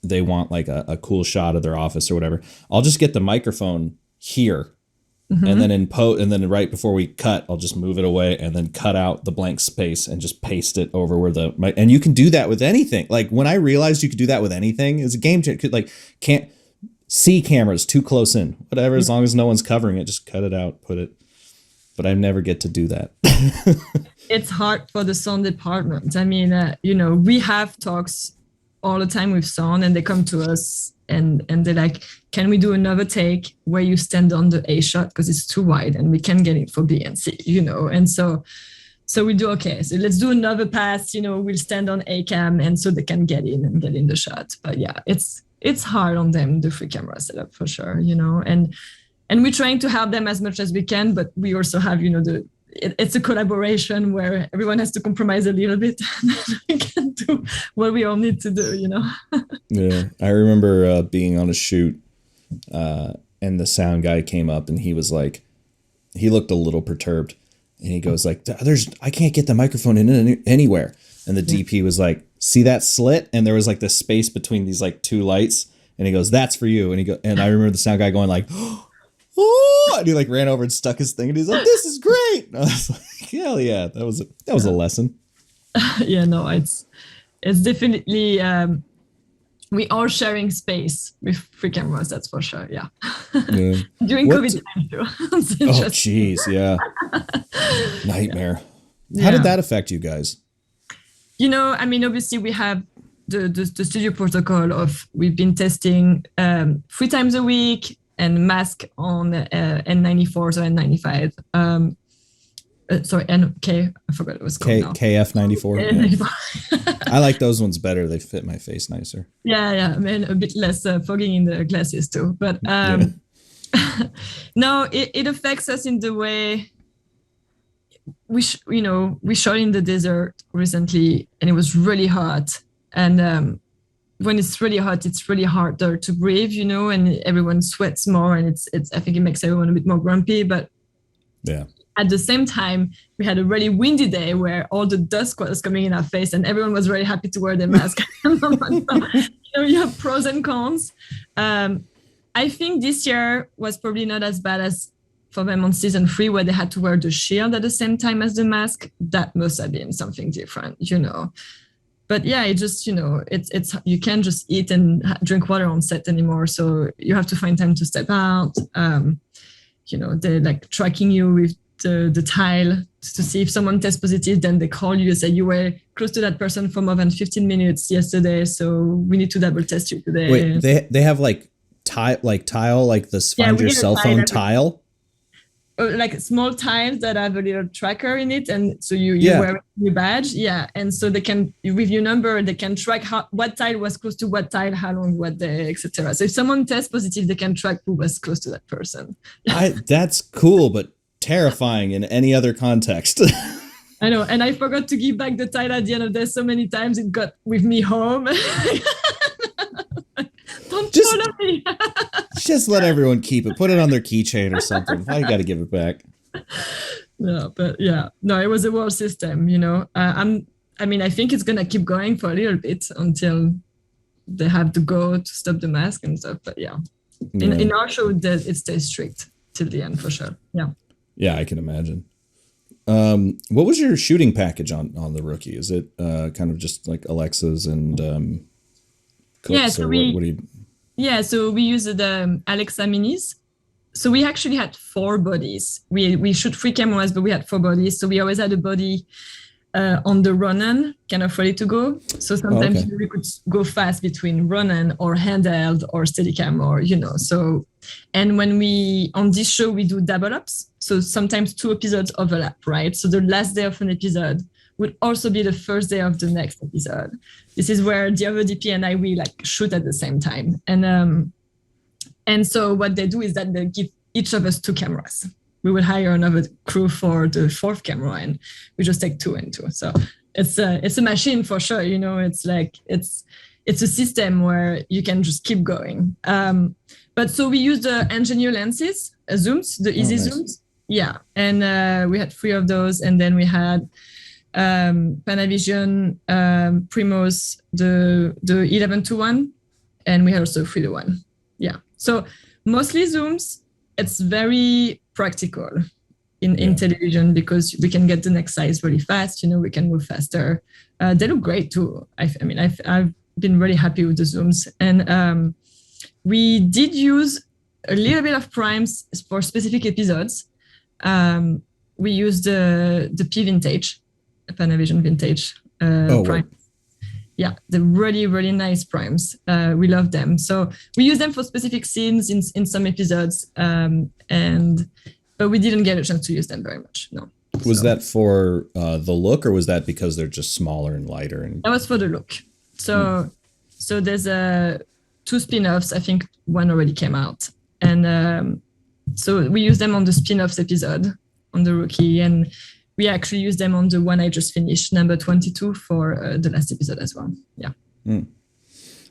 they want like a cool shot of their office or whatever. I'll just get the microphone here. And then and then right before we cut, I'll just move it away and then cut out the blank space and just paste it over where and you can do that with anything. Like when I realized you could do that with anything, it's a game changer. Like can't see cameras too close in, whatever, as long as no one's covering it, just cut it out, put it. But I never get to do that. It's hard for the sound department. I mean, we have talks all the time with sound, and they come to us and they're like, can we do another take where you stand on the A shot because it's too wide and we can get it for B and C, and so we do, okay, so let's do another pass, we'll stand on A cam, and so they can get in the shot. But yeah, it's hard on them, the free camera setup, for sure, and we're trying to help them as much as we can, but we also have, it's a collaboration where everyone has to compromise a little bit and we can do what we all need to do, Yeah. I remember being on a shoot and the sound guy came up and he was like, he looked a little perturbed and he goes like, I can't get the microphone in anywhere. And the DP was like, see that slit? And there was like this space between these like 2 lights. And he goes, that's for you. And I remember the sound guy going like, oh, and he like ran over and stuck his thing and he's like, this is great. And I was like, hell yeah, that was a lesson. Yeah, no, it's definitely we are sharing space with free cameras, that's for sure. Yeah. During COVID time too. Oh geez, yeah. Nightmare. How did that affect you guys? I mean, obviously we have the studio protocol of, we've been testing 3 times a week, and mask on N94 or N95. Sorry, NK, I forgot what it was called now. KF94. Yeah. I like those ones better. They fit my face nicer. Yeah. I mean, a bit less fogging in the glasses too. But no, it affects us in the way we shot in the desert recently, and it was really hot. And when it's really hot, it's really harder to breathe, and everyone sweats more, and it's I think it makes everyone a bit more grumpy. But yeah, at the same time, we had a really windy day where all the dust was coming in our face, and everyone was very happy to wear their mask. So, you have pros and cons. I think this year was probably not as bad as for them on season 3 where they had to wear the shield at the same time as the mask. That must have been something different, But yeah, it just, it's you can't just eat and drink water on set anymore. So you have to find time to step out. They're like tracking you with the tile to see if someone tests positive. Then they call you and say you were close to that person for more than 15 minutes yesterday. So we need to double test you today. Wait, they have like tile, like this find your cell phone tile? Like small tiles that have a little tracker in it, and so you wear your badge, and so they can, with your number, they can track what tile was close to what tile, how long, what day, etc. So if someone tests positive, they can track who was close to that person. That's cool, but terrifying in any other context. I know, and I forgot to give back the tile at the end of the day. So many times it got with me home. Don't follow me. Just let everyone keep it. Put it on their keychain or something. Why you got to give it back? No, but it was a world system. I think it's gonna keep going for a little bit until they have to go to stop the mask and stuff. But in our show, it stays strict till the end for sure. Yeah, I can imagine. What was your shooting package on The Rookie? Is it kind of just like Alexas and clips? So what do you? Yeah, so we used the Alexa Minis. So we actually had 4 bodies. We shoot 3 cameras, but we had 4 bodies. So we always had a body on the run-on, kind of ready to go. So sometimes we could go fast between run-on or handheld or Steadicam or, So, and when on this show, we do double ups. So sometimes 2 episodes overlap, right? So the last day of an episode would also be the first day of the next episode. This is where the other DP and we like shoot at the same time. And so what they do is that they give each of us 2 cameras. We would hire another crew for the 4th camera, and we just take 2 and 2. So it's a machine for sure. It's like it's a system where you can just keep going. But so we use the engineer lenses, zooms, the easy zooms. Yeah, and we had 3 of those, and then we had Panavision, Primos, the 11-1, and we had also 3-1. Yeah, so mostly zooms. It's very practical in television because we can get the next size really fast. We can move faster. They look great too. I've been really happy with the zooms, and we did use a little bit of primes for specific episodes. We used the P Vintage, Panavision Vintage prime. Yeah, they're really, really nice primes. We love them. So we use them for specific scenes in some episodes, but we didn't get a chance to use them very much. No. Was that for the look, or was that because they're just smaller and lighter? And that was for the look. So there's 2 spin-offs. I think one already came out, and so we use them on the spin-offs episode on The Rookie, and we actually used them on the one I just finished, number 22, for the last episode as well. Yeah.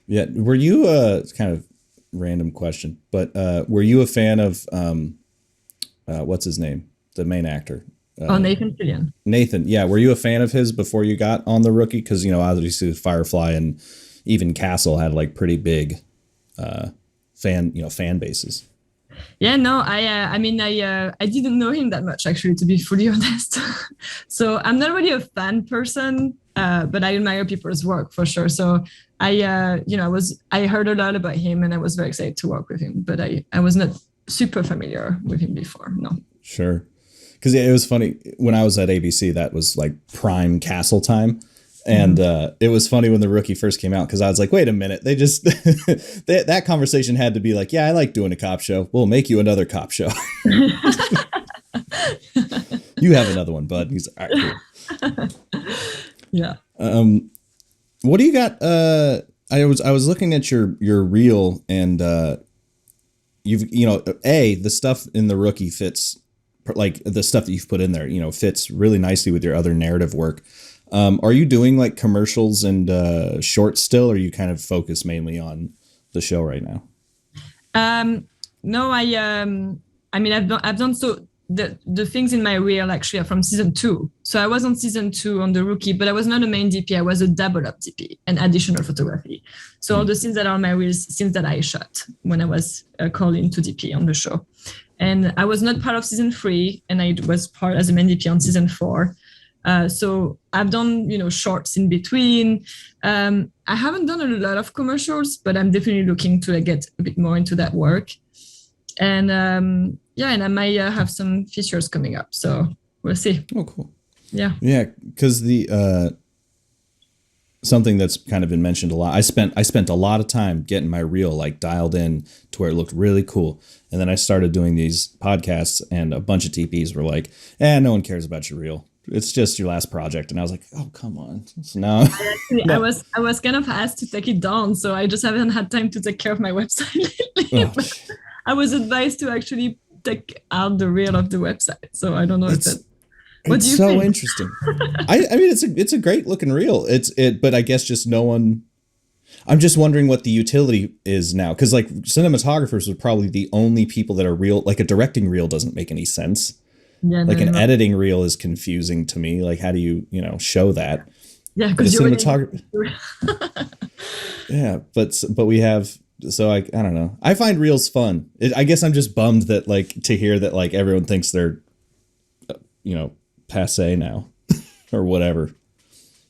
Yeah. Were you it's kind of random question, but were you a fan of what's his name, the main actor? Nathan Fillion. Nathan, yeah. Were you a fan of his before you got on The Rookie? Because obviously Firefly and even Castle had like pretty big fan bases. Yeah, no, I didn't know him that much, actually, to be fully honest. So I'm not really a fan person, but I admire people's work for sure. So I heard a lot about him, and I was very excited to work with him, but I was not super familiar with him before. No. Sure. Because it was funny when I was at ABC, that was like prime Castle time. And it was funny when The Rookie first came out, because I was like, wait a minute. They just that conversation had to be like, yeah, I like doing a cop show. We'll make you another cop show. You have another one, bud. He's like, all right, cool. Yeah. What do you got? I was looking at your reel, and the stuff in The Rookie fits, like the stuff that you've put in there, fits really nicely with your other narrative work. Are you doing like commercials and shorts still, or are you kind of focused mainly on the show right now? No, I've done so. The things in my reel actually are from season 2. So I was on season 2 on The Rookie, but I was not a main DP. I was a double up DP and additional photography. So all the scenes that are on my reels, scenes that I shot when I was called into DP on the show. And I was not part of season 3, and I was part as a main DP on season 4. So I've done, shorts in between. I haven't done a lot of commercials, but I'm definitely looking to get a bit more into that work. And and I might have some features coming up. So we'll see. Oh, cool. Yeah. Yeah, because the something that's kind of been mentioned a lot. I spent a lot of time getting my reel like dialed in to where it looked really cool. And then I started doing these podcasts, and a bunch of TPs were like, no one cares about your reel. It's just your last project. And I was like, oh, come on. So now I was kind of asked to take it down, so I just haven't had time to take care of my website lately. Oh. I was advised to actually take out the reel of the website. So I don't know if that. What do you think? It's so interesting. I mean, it's a great looking reel. But I guess just no one. I'm just wondering what the utility is now, because like cinematographers are probably the only people that are real. Like a directing reel doesn't make any sense. Yeah, like an editing reel is confusing to me. Like, how do you show that? Yeah, because you cinematographer. Yeah, but we have. So I don't know. I find reels fun. I guess I'm just bummed that like to hear that like everyone thinks they're, passe now, or whatever.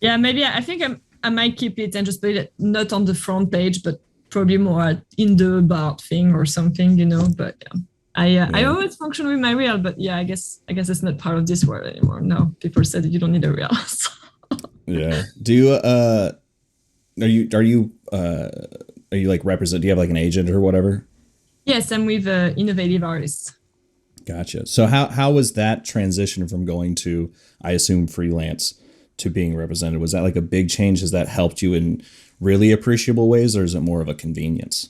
Yeah, maybe I think I might keep it and just put it not on the front page, but probably more in the about thing or something, But I always function with my reel, but I guess it's not part of this world anymore. No, people said you don't need a reel. So. Yeah. Do you are you like represent? Do you have like an agent or whatever? Yes, I'm with Innovative Artists. Gotcha. So how was that transition from going to, I assume, freelance to being represented? Was that like a big change? Has that helped you in really appreciable ways, or is it more of a convenience?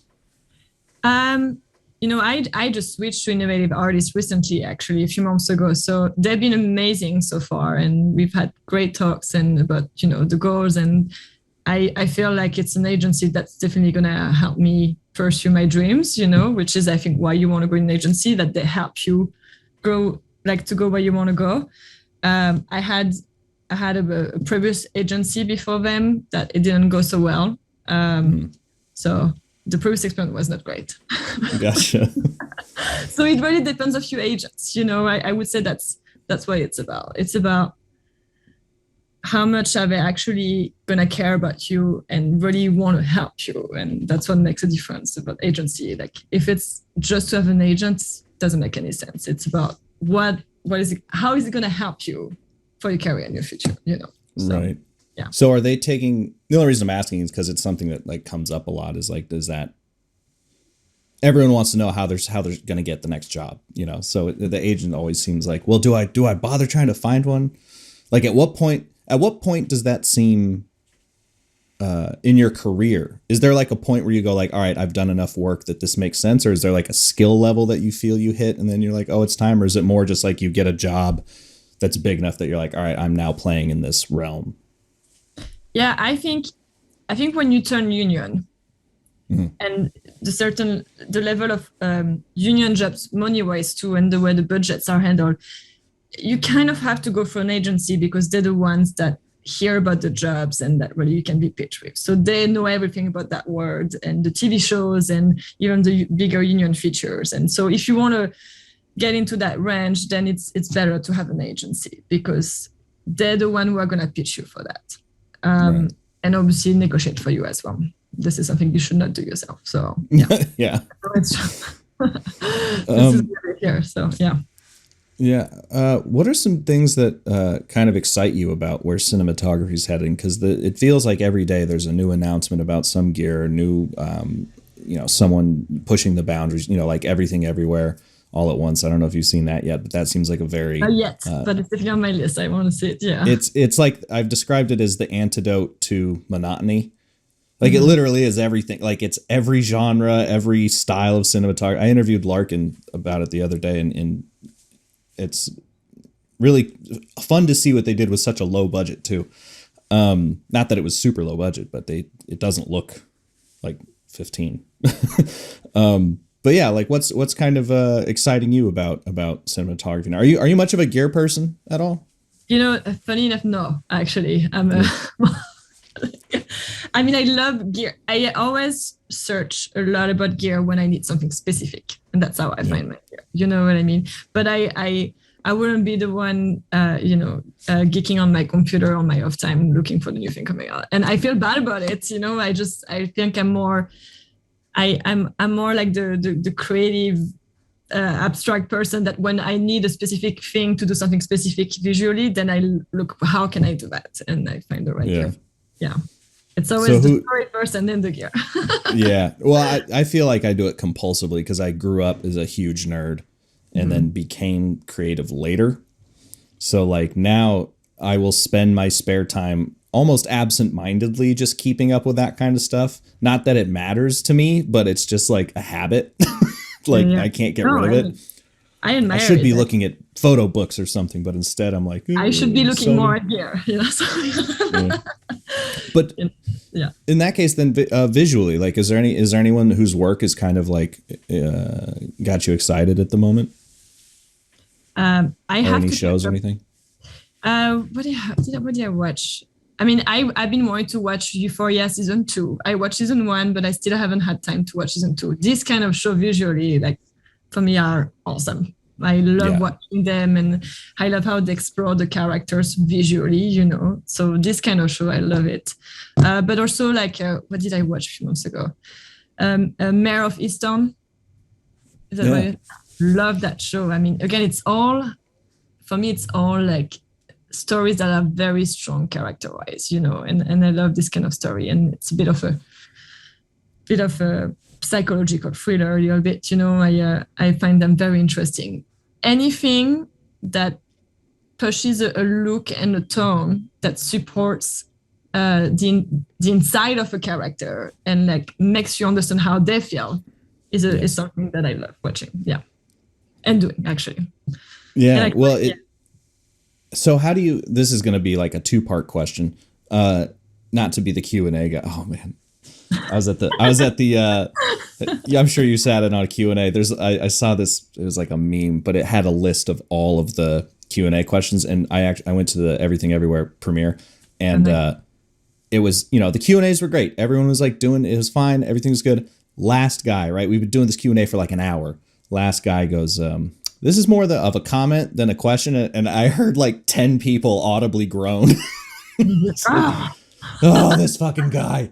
I just switched to Innovative Artists recently, actually, a few months ago. So they've been amazing so far, and we've had great talks and about, the goals. And I feel like it's an agency that's definitely going to help me pursue my dreams, which is, I think, why you want to go in an agency, that they help you grow, like to go where you want to go. I had a previous agency before them that it didn't go so well. So the previous experience was not great. Gotcha. So it really depends on few agents. I would say that's what it's about. It's about how much are they actually going to care about you and really want to help you. And that's what makes a difference about agency. Like if it's just to have an agent, it doesn't make any sense. It's about what is it, how is it going to help you for your career and your future, So, right. Yeah. So are they taking, the only reason I'm asking is because it's something that like comes up a lot, is like, does that, everyone wants to know how they're going to get the next job, So the agent always seems like, well, do I bother trying to find one? Like at what point does that seem in your career? Is there like a point where you go like, all right, I've done enough work that this makes sense? Or is there like a skill level that you feel you hit and then you're like, oh, it's time? Or is it more just like you get a job that's big enough that you're like, all right, I'm now playing in this realm? Yeah, I think when you turn union, and the level of union jobs money-wise too, and the way the budgets are handled, you kind of have to go for an agency because they're the ones that hear about the jobs and that really you can be pitched with. So they know everything about that world and the TV shows and even the bigger union features. And so if you want to get into that range, then it's better to have an agency because they're the one who are going to pitch you for that. Right. And obviously negotiate for you as well. This is something you should not do yourself. So yeah. Yeah. This is here. So yeah. Yeah. What are some things that kind of excite you about where cinematography is heading? Because it feels like every day there's a new announcement about some gear, new, someone pushing the boundaries, like everything everywhere all at once. I don't know if you've seen that yet, but that seems like a very... Not yet, but it's definitely on my list. I want to see it, yeah. It's like, I've described it as the antidote to monotony. Like it literally is everything. Like it's every genre, every style of cinematography. I interviewed Larkin about it the other day, and it's really fun to see what they did with such a low budget too. Not that it was super low budget, but it doesn't look like 15. But yeah, like what's kind of exciting you about cinematography now? Are you much of a gear person at all? Funny enough, no, actually. I'm I mean, I love gear. I always search a lot about gear when I need something specific, and that's how I find my gear. You know what I mean? But I wouldn't be the one, geeking on my computer on my off time looking for the new thing coming out, and I feel bad about it. You know, I think I'm more like the creative, abstract person that when I need a specific thing to do something specific visually, then I look, how can I do that? And I find the right gear. Yeah. It's always the story first and then the gear. Yeah. Well, I feel like I do it compulsively because I grew up as a huge nerd and then became creative later. So like now I will spend my spare time almost absent-mindedly just keeping up with that kind of stuff. Not that it matters to me, but it's just like a habit. I can't get rid of it. I should be looking at photo books or something, but instead I'm like, I should be looking more at gear. You know? But in that case, then visually, like, is there anyone whose work is kind of like got you excited at the moment? I have any shows or anything? What did I watch? I mean, I've been wanting to watch Euphoria season 2. I watched season 1, but I still haven't had time to watch season 2. This kind of show visually, like, for me, are awesome. I love watching them, and I love how they explore the characters visually, you know. So this kind of show, I love it. But also, like, what did I watch a few months ago? Mayor of Easttown. Love that show. I mean, again, it's all like stories that are very strong character-wise, you know, and I love this kind of story. And it's a bit of a psychological thriller, a little bit, you know. I find them very interesting. Anything that pushes a look and a tone that supports the inside of a character and like makes you understand how they feel is something that I love watching. Yeah, and doing actually. Yeah. So how do you? This is going to be like a 2-part question. Not to be the Q&A guy. Oh man. I was at the I'm sure you sat in on a Q&A. I saw this, it was like a meme, but it had a list of all of the Q&A questions, and I went to the Everything Everywhere premiere, and it was, you know, the Q&As were great. Everyone was like it was fine, everything was good. Last guy, right? We've been doing this Q&A for like an hour. Last guy goes, this is more of a comment than a question, and I heard like 10 people audibly groan. Oh, this fucking guy.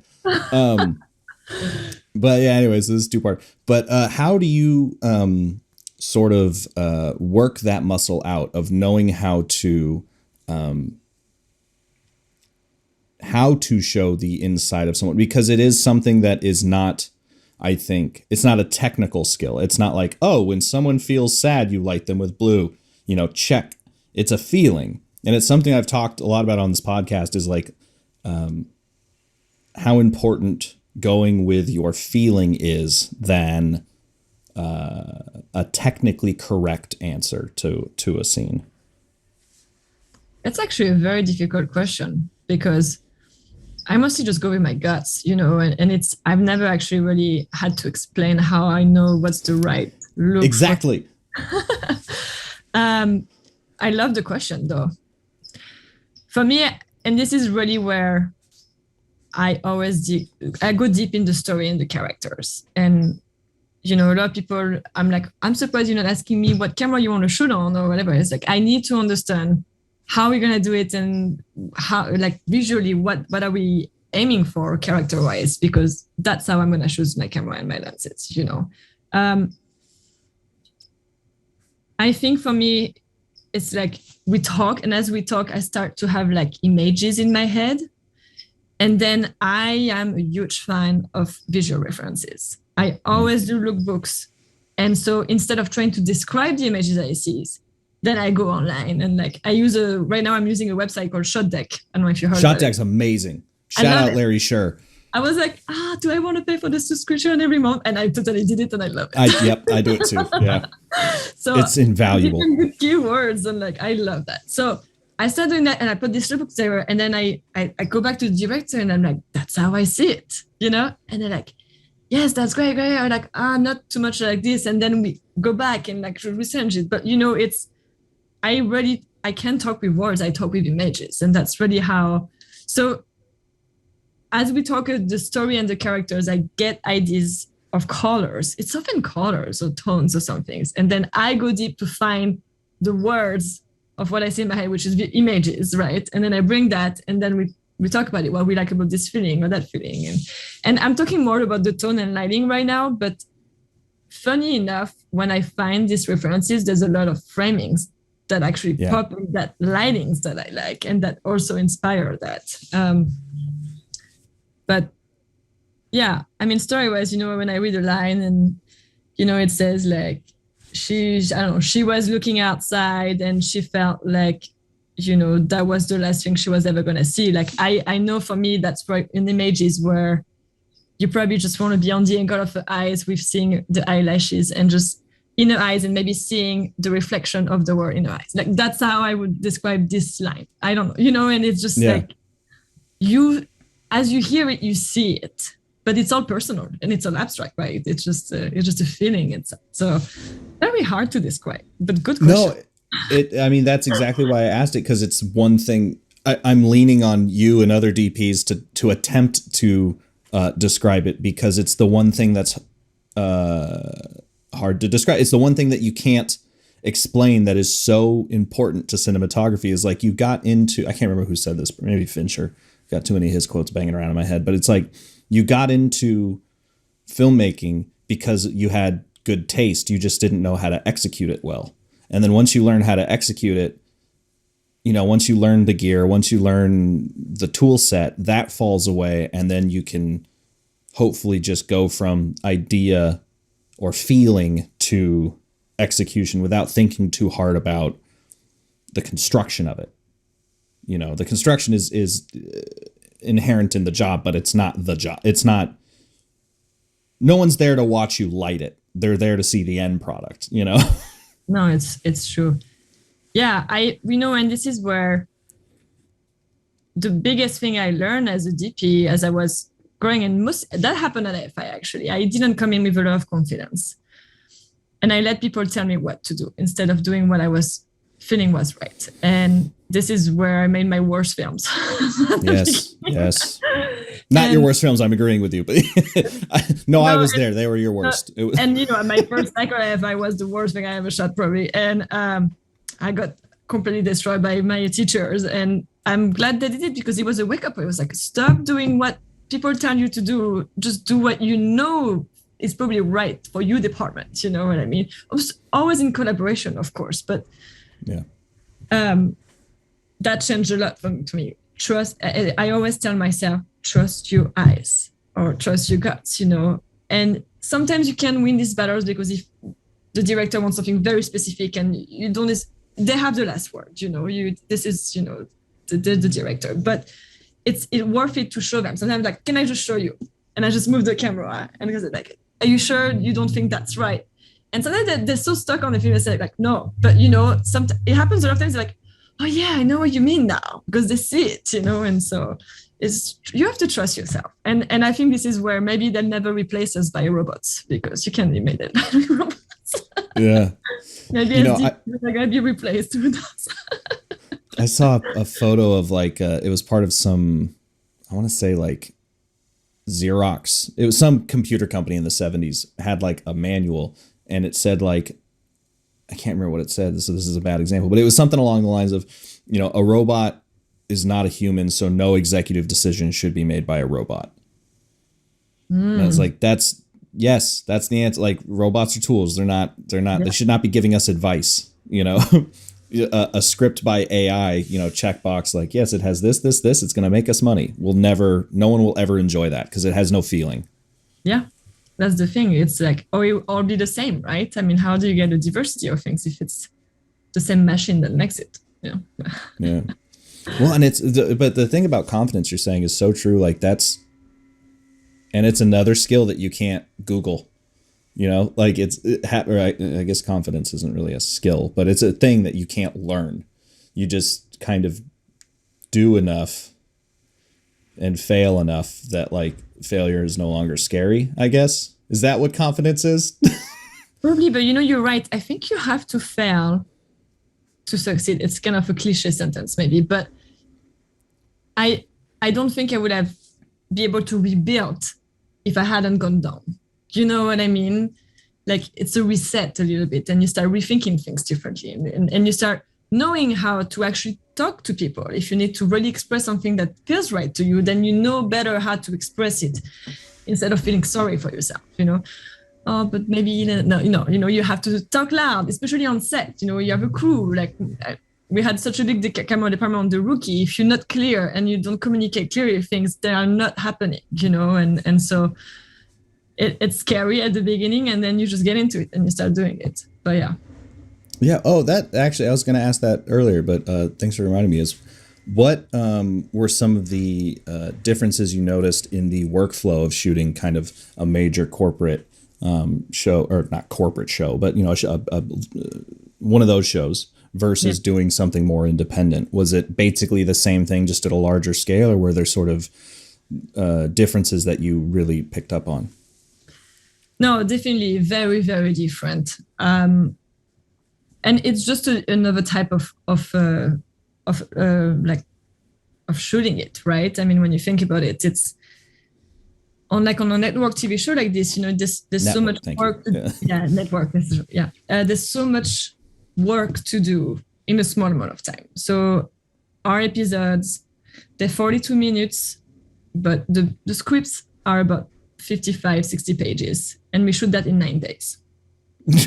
But yeah, anyways, this is 2-part. But how do you sort of work that muscle out of knowing how to show the inside of someone? Because it is something that is not, I think, it's not a technical skill. It's not like, oh, when someone feels sad, you light them with blue, you know, check. It's a feeling. And it's something I've talked a lot about on this podcast, is like how important going with your feeling is than a technically correct answer to a scene. It's actually a very difficult question, because I mostly just go with my guts, you know, and I've never actually really had to explain how I know what's the right look. Exactly. I love the question though. For me, and this is really where I go deep in the story and the characters. And, you know, a lot of people, I'm surprised you're not asking me what camera you want to shoot on or whatever. It's like, I need to understand how we're going to do it and how, like, visually, what are we aiming for character wise, because that's how I'm going to choose my camera and my lenses, you know. I think for me, it's like we talk, and as we talk, I start to have like images in my head. And then I am a huge fan of visual references. I always do lookbooks. And so instead of trying to describe the images I see, then I go online and like right now I'm using a website called Shot Deck. I don't know if you heard Shot Deck's amazing. Shout out Larry Sher. I was like, do I want to pay for the subscription every month? And I totally did it, and I love it. Yep, I do it too. Yeah. So it's invaluable. Good keywords, and like I love that. So I started doing that, and I put this lookbook there, and then I go back to the director, and I'm like, that's how I see it, you know? And they're like, yes, that's great. I'm like, not too much like this. And then we go back and like research it. But you know, I can't talk with words, I talk with images. And that's really how, so as we talk the story and the characters, I get ideas of colors. It's often colors or tones or some things. And then I go deep to find the words of what I see in my head, which is the images, right? And then I bring that, and then we talk about it, what we like about this feeling or that feeling. And I'm talking more about the tone and lighting right now, but funny enough, when I find these references, there's a lot of framings that actually pop in that lightings that I like and that also inspire that. But yeah, I mean, story-wise, you know, when I read a line and, you know, it says like, she was looking outside and she felt like, you know, that was the last thing she was ever going to see. Like, I know for me, that's where in images where you probably just want to be on the angle of the eyes with seeing the eyelashes and just in her eyes and maybe seeing the reflection of the world in her eyes. Like, that's how I would describe this line. I don't know, you know, and it's just like as you hear it, you see it, but it's all personal and it's all abstract, right? It's just a feeling. It's so very hard to describe, but good question. No, I mean, that's exactly why I asked it, because it's one thing I'm leaning on you and other DPs to attempt to describe it, because it's the one thing that's hard to describe. It's the one thing that you can't explain that is so important to cinematography. Is like, you got into, I can't remember who said this, but maybe Fincher. Got too many of his quotes banging around in my head, but it's like, you got into filmmaking because you had good taste. You just didn't know how to execute it well. And then once you learn how to execute it, you know, once you learn the gear, once you learn the tool set, that falls away. And then you can hopefully just go from idea or feeling to execution without thinking too hard about the construction of it. You know, the construction is inherent in the job, but it's not the job. It's not, no one's there to watch you light it. They're there to see the end product, you know? No, it's true. Yeah, we know, and this is where the biggest thing I learned as a DP, as I was growing, and that happened at AFI actually. I didn't come in with a lot of confidence. And I let people tell me what to do instead of doing what I was feeling was right. And this is where I made my worst films. Yes. Not your worst films, I'm agreeing with you, but I was there. They were your worst. And, you know, my first cycle AFI was the worst thing I ever shot, probably. And I got completely destroyed by my teachers. And I'm glad they did it, because it was a wake-up. It was like, stop doing what people tell you to do. Just do what you know is probably right for your department. You know what I mean? Always in collaboration, of course. But that changed a lot for me. Trust. I always tell myself, trust your eyes or trust your guts, you know. And sometimes you can win these battles because if the director wants something very specific and you don't, they have the last word, you know. This is, you know, the director. But it's worth it to show them. Sometimes like, can I just show you? And I just move the camera and because like, are you sure you don't think that's right? And sometimes they're so stuck on the film, they say like, no, but you know, it happens a lot of times. They're like, oh yeah, I know what you mean now, because they see it, you know. And so you have to trust yourself. And I think this is where maybe they'll never replace us by robots, because you can't be made it by robots. Yeah. Maybe they're gonna be replaced with us. I saw a photo of like it was part of some, I want to say like Xerox. It was some computer company in the 70s had like a manual, and it said like, I can't remember what it said, so this is a bad example, but it was something along the lines of, you know, a robot is not a human, so no executive decision should be made by a robot. And I was like, that's the answer. Like, robots are tools. They're not, they should not be giving us advice, you know. A script by AI, you know, checkbox, like, yes, it has this, it's going to make us money. No one will ever enjoy that because it has no feeling. Yeah. That's the thing. It's like, it will all be the same, right? I mean, how do you get a diversity of things if it's the same machine that makes it? Yeah. Yeah. Well, and but the thing about confidence you're saying is so true. Like it's another skill that you can't Google, you know, like I guess confidence isn't really a skill, but it's a thing that you can't learn. You just kind of do enough and fail enough that like failure is no longer scary, I guess. Is that what confidence is? Probably, but you know, you're right. I think you have to fail to succeed. It's kind of a cliche sentence maybe, but I don't think I would have be able to rebuild if I hadn't gone down. You know what I mean? Like it's a reset a little bit, and you start rethinking things differently, and you start knowing how to actually talk to people. If you need to really express something that feels right to you, then you know better how to express it instead of feeling sorry for yourself, you know. Oh, but maybe no, you have to talk loud, especially on set. You know, you have a crew. Like we had such a big camera department on The Rookie. If you're not clear and you don't communicate clearly, things they are not happening. You know, and so it's scary at the beginning, and then you just get into it and you start doing it. But yeah. Yeah. Oh, that actually, I was going to ask that earlier, but thanks for reminding me. Is what were some of the differences you noticed in the workflow of shooting kind of a major corporate show, or not corporate show, but, you know, one of those shows versus doing something more independent? Was it basically the same thing, just at a larger scale, or were there sort of differences that you really picked up on? No, definitely very, very different. And it's just another type of shooting it, right? I mean, when you think about it, it's on a network TV show like this, you know, there's network, so much work. Network. There's so much work to do in a small amount of time. So our episodes, they're 42 minutes, but the scripts are about 55, 60 pages, and we shoot that in 9 days.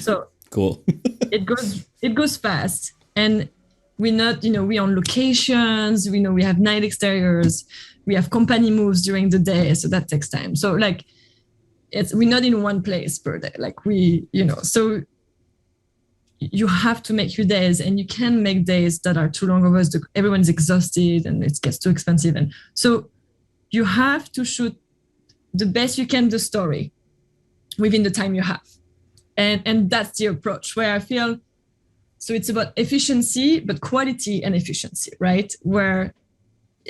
So cool. it goes fast, and we're not, you know, we're on locations, we know we have night exteriors, we have company moves during the day, so that takes time. So like we're not in one place per day, like so you have to make your days, and you can make days that are too long, otherwise everyone's exhausted and it gets too expensive. And so you have to shoot the best you can the story within the time you have. And that's the approach, where I feel, so it's about efficiency, but quality and efficiency, right? Where,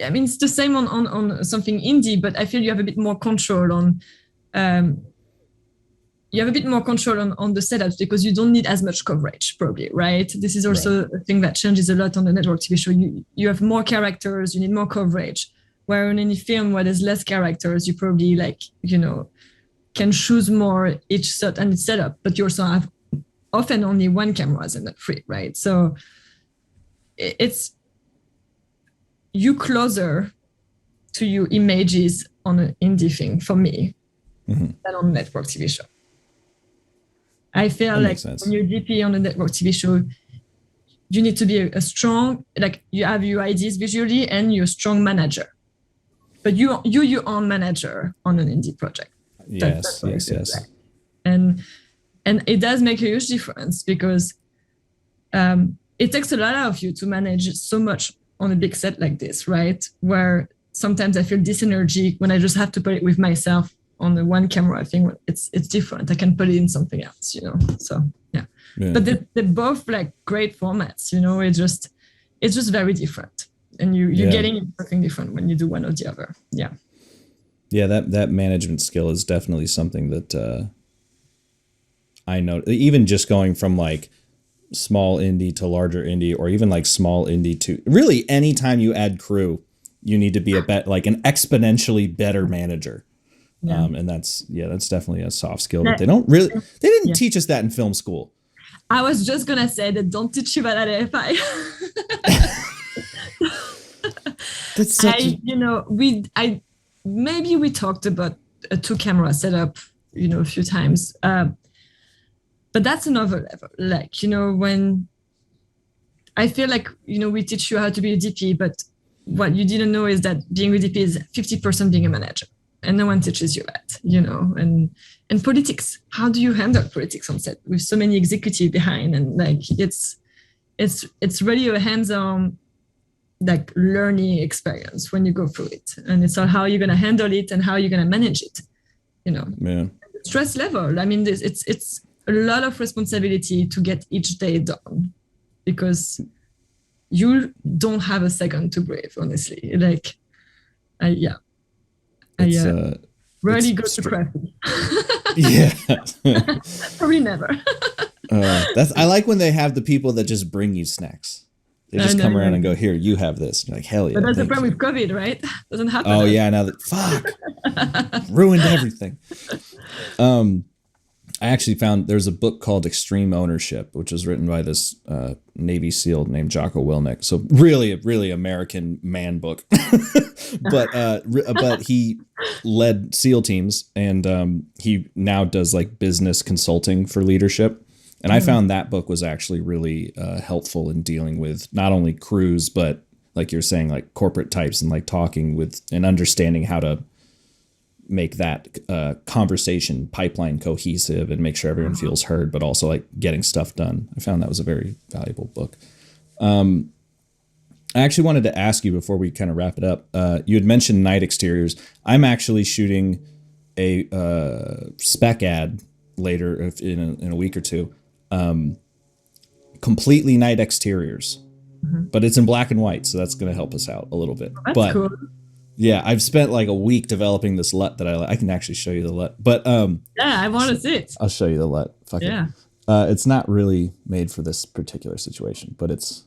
I mean, it's the same on something indie, but I feel you have a bit more control on, on the setups, because you don't need as much coverage, probably, right? This is also a thing that changes a lot on the network TV show. You have more characters, you need more coverage. Where in any film where there's less characters, you probably can choose more each shot and its setup, but you also have often only one camera and not three, right? So it's you closer to your images on an indie thing for me than on a network TV show. I feel like when you're DP on a network TV show, you need to be a strong, like you have your ideas visually and you're a strong manager. But you're your own manager on an indie project. Yes. And it does make a huge difference, because it takes a lot out of you to manage so much on a big set like this, right? Where sometimes I feel dysenergic when I just have to put it with myself on the one camera. I think it's different. I can put it in something else, you know. So yeah. But they're both like great formats, you know. It's just very different. And you're getting something different when you do one or the other. Yeah. Yeah, that management skill is definitely something that I know. Even just going from like small indie to larger indie, or even like small indie to really anytime you add crew, you need to be an exponentially better manager. Yeah. And that's definitely a soft skill that they didn't teach us that in film school. I was just gonna say that don't teach you that at AFI. Maybe we talked about a 2-camera setup, you know, a few times, but that's another level. Like, you know, when I feel like, you know, we teach you how to be a DP, but what you didn't know is that being a DP is 50% being a manager, and no one teaches you that, you know. And politics, how do you handle politics on set with so many executives behind? And like it's really a hands-on like learning experience when you go through it, and it's all how you're going to handle it and how you're going to manage it, you know. Stress level, I mean, it's a lot of responsibility to get each day done, because you don't have a second to breathe, honestly. Like rarely go to coffee. Probably never. I like when they have the people that just bring you snacks. They just come around and go, here, you have this. You're like, hell yeah. But that's the problem with COVID, right? Doesn't happen. Oh yeah, now that fuck ruined everything. I actually found there's a book called Extreme Ownership, which was written by this Navy SEAL named Jocko Willink. So really American man book. but he led SEAL teams, and he now does like business consulting for leadership. And I found that book was actually really helpful in dealing with not only crews, but like you're saying, like corporate types, and like talking with and understanding how to make that conversation pipeline cohesive and make sure everyone feels heard, but also like getting stuff done. I found that was a very valuable book. I actually wanted to ask you before we kind of wrap it up. You had mentioned night exteriors. I'm actually shooting a spec ad later in a week or two. Completely night exteriors, but it's in black and white, so that's going to help us out a little bit. Oh, that's cool. Yeah, I've spent like a week developing this LUT that I can actually show you the LUT, but yeah, I want to see it. I'll show you the LUT. Fuck yeah. It. It's not really made for this particular situation, but it's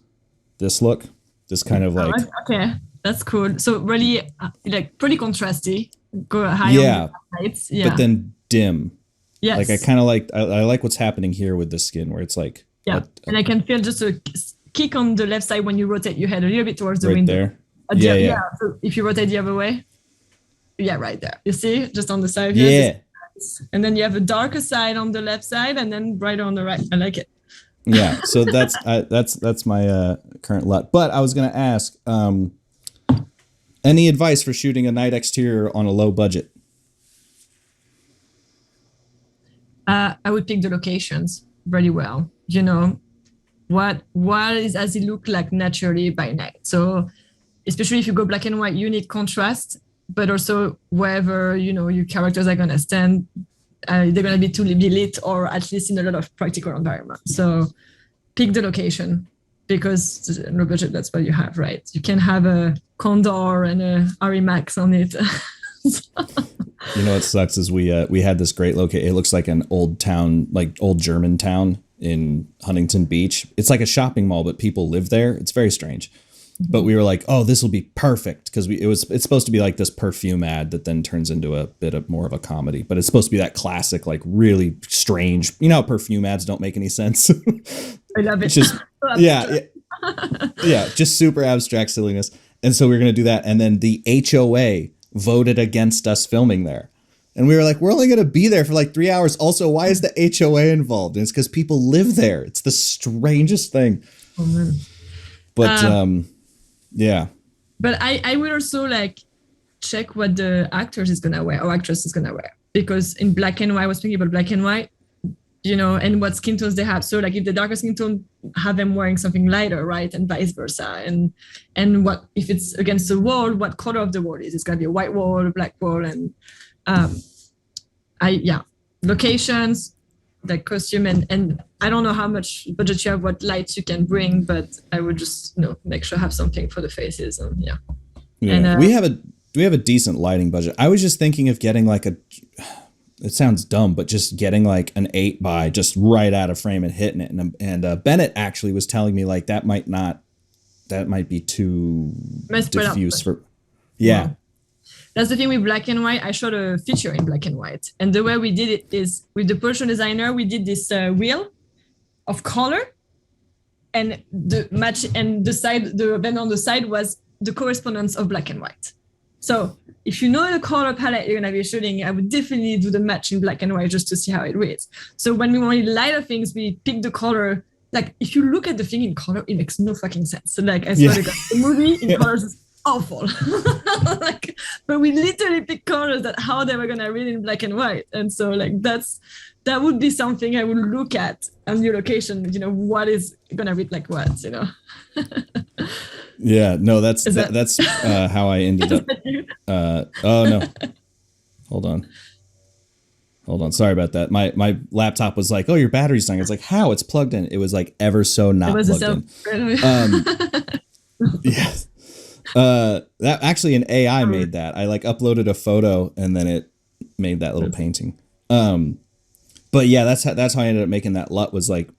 this look, this kind of like. Okay, that's cool. So really, like pretty contrasty. Go high yeah, on the lights. Yeah, but then dim. Yes. Like I kind of like I like what's happening here with the skin, where it's like. And I can feel just a kick on the left side when you rotate your head a little bit towards the right window. There. Yeah. So if you rotate the other way, right there. You see, just on the side. Here, and then you have a darker side on the left side, and then brighter on the right. I like it. Yeah. So that's my current LUT. But I was gonna ask, any advice for shooting a night exterior on a low budget? I would pick the locations really well. You know, what does it look like naturally by night? So especially if you go black and white, you need contrast, but also wherever, you know, your characters are going to stand, they're going to be too lit, or at least in a lot of practical environment. So pick the location, because no budget, that's what you have, right? You can have a Condor and a Ari Max on it. You know what sucks is we had this great location. It looks like an old town, like old German town in Huntington Beach. It's like a shopping mall, but people live there. It's very strange. But we were like, oh, this will be perfect, because it's supposed to be like this perfume ad that then turns into a bit of more of a comedy. But it's supposed to be that classic, like really strange. You know how perfume ads don't make any sense. I love it. It's just yeah, just super abstract silliness. And so we were gonna do that, and then the HOA voted against us filming there. And we were like, we're only going to be there for like 3 hours. Also, why is the HOA involved? And it's because people live there. It's the strangest thing. Oh, man. But yeah. But I will also like check what the actors is going to wear or actress is going to wear. Because in black and white, I was thinking about black and white, you know, and what skin tones they have. So like if the darker skin tone, have them wearing something lighter, right? And vice versa. And what if it's against the wall, what color of the wall is? It's going to be a white wall, a black wall, and locations, like costume, and I don't know how much budget you have, what lights you can bring, but I would just make sure I have something for the faces, and yeah. And, we have a decent lighting budget. I was just thinking of getting like it sounds dumb, but just getting like an 8x just right out of frame and hitting it, and Bennett actually was telling me like that might be too diffuse for yeah. That's the thing with black and white. I shot a feature in black and white. And the way we did it is with the production designer, we did this wheel of color, and the match, and the band on the side was the correspondence of black and white. So if you know the color palette you're going to be shooting, I would definitely do the match in black and white just to see how it reads. So when we wanted lighter things, we picked the color. Like if you look at the thing in color, it makes no fucking sense. So like I swear to God, the movie in colors is awful. But we literally picked colors that how they were gonna read in black and white, and so like that would be something I would look at on your location. What is gonna read like what, Yeah, no, that's how I ended up. Oh no, hold on. Sorry about that. My laptop was like, oh, your battery's dying. It's like, how? It's plugged in. It was like ever so not plugged in. Yeah. That actually an AI made that. I like uploaded a photo and then it made that little painting. But yeah, that's how I ended up making that LUT, was like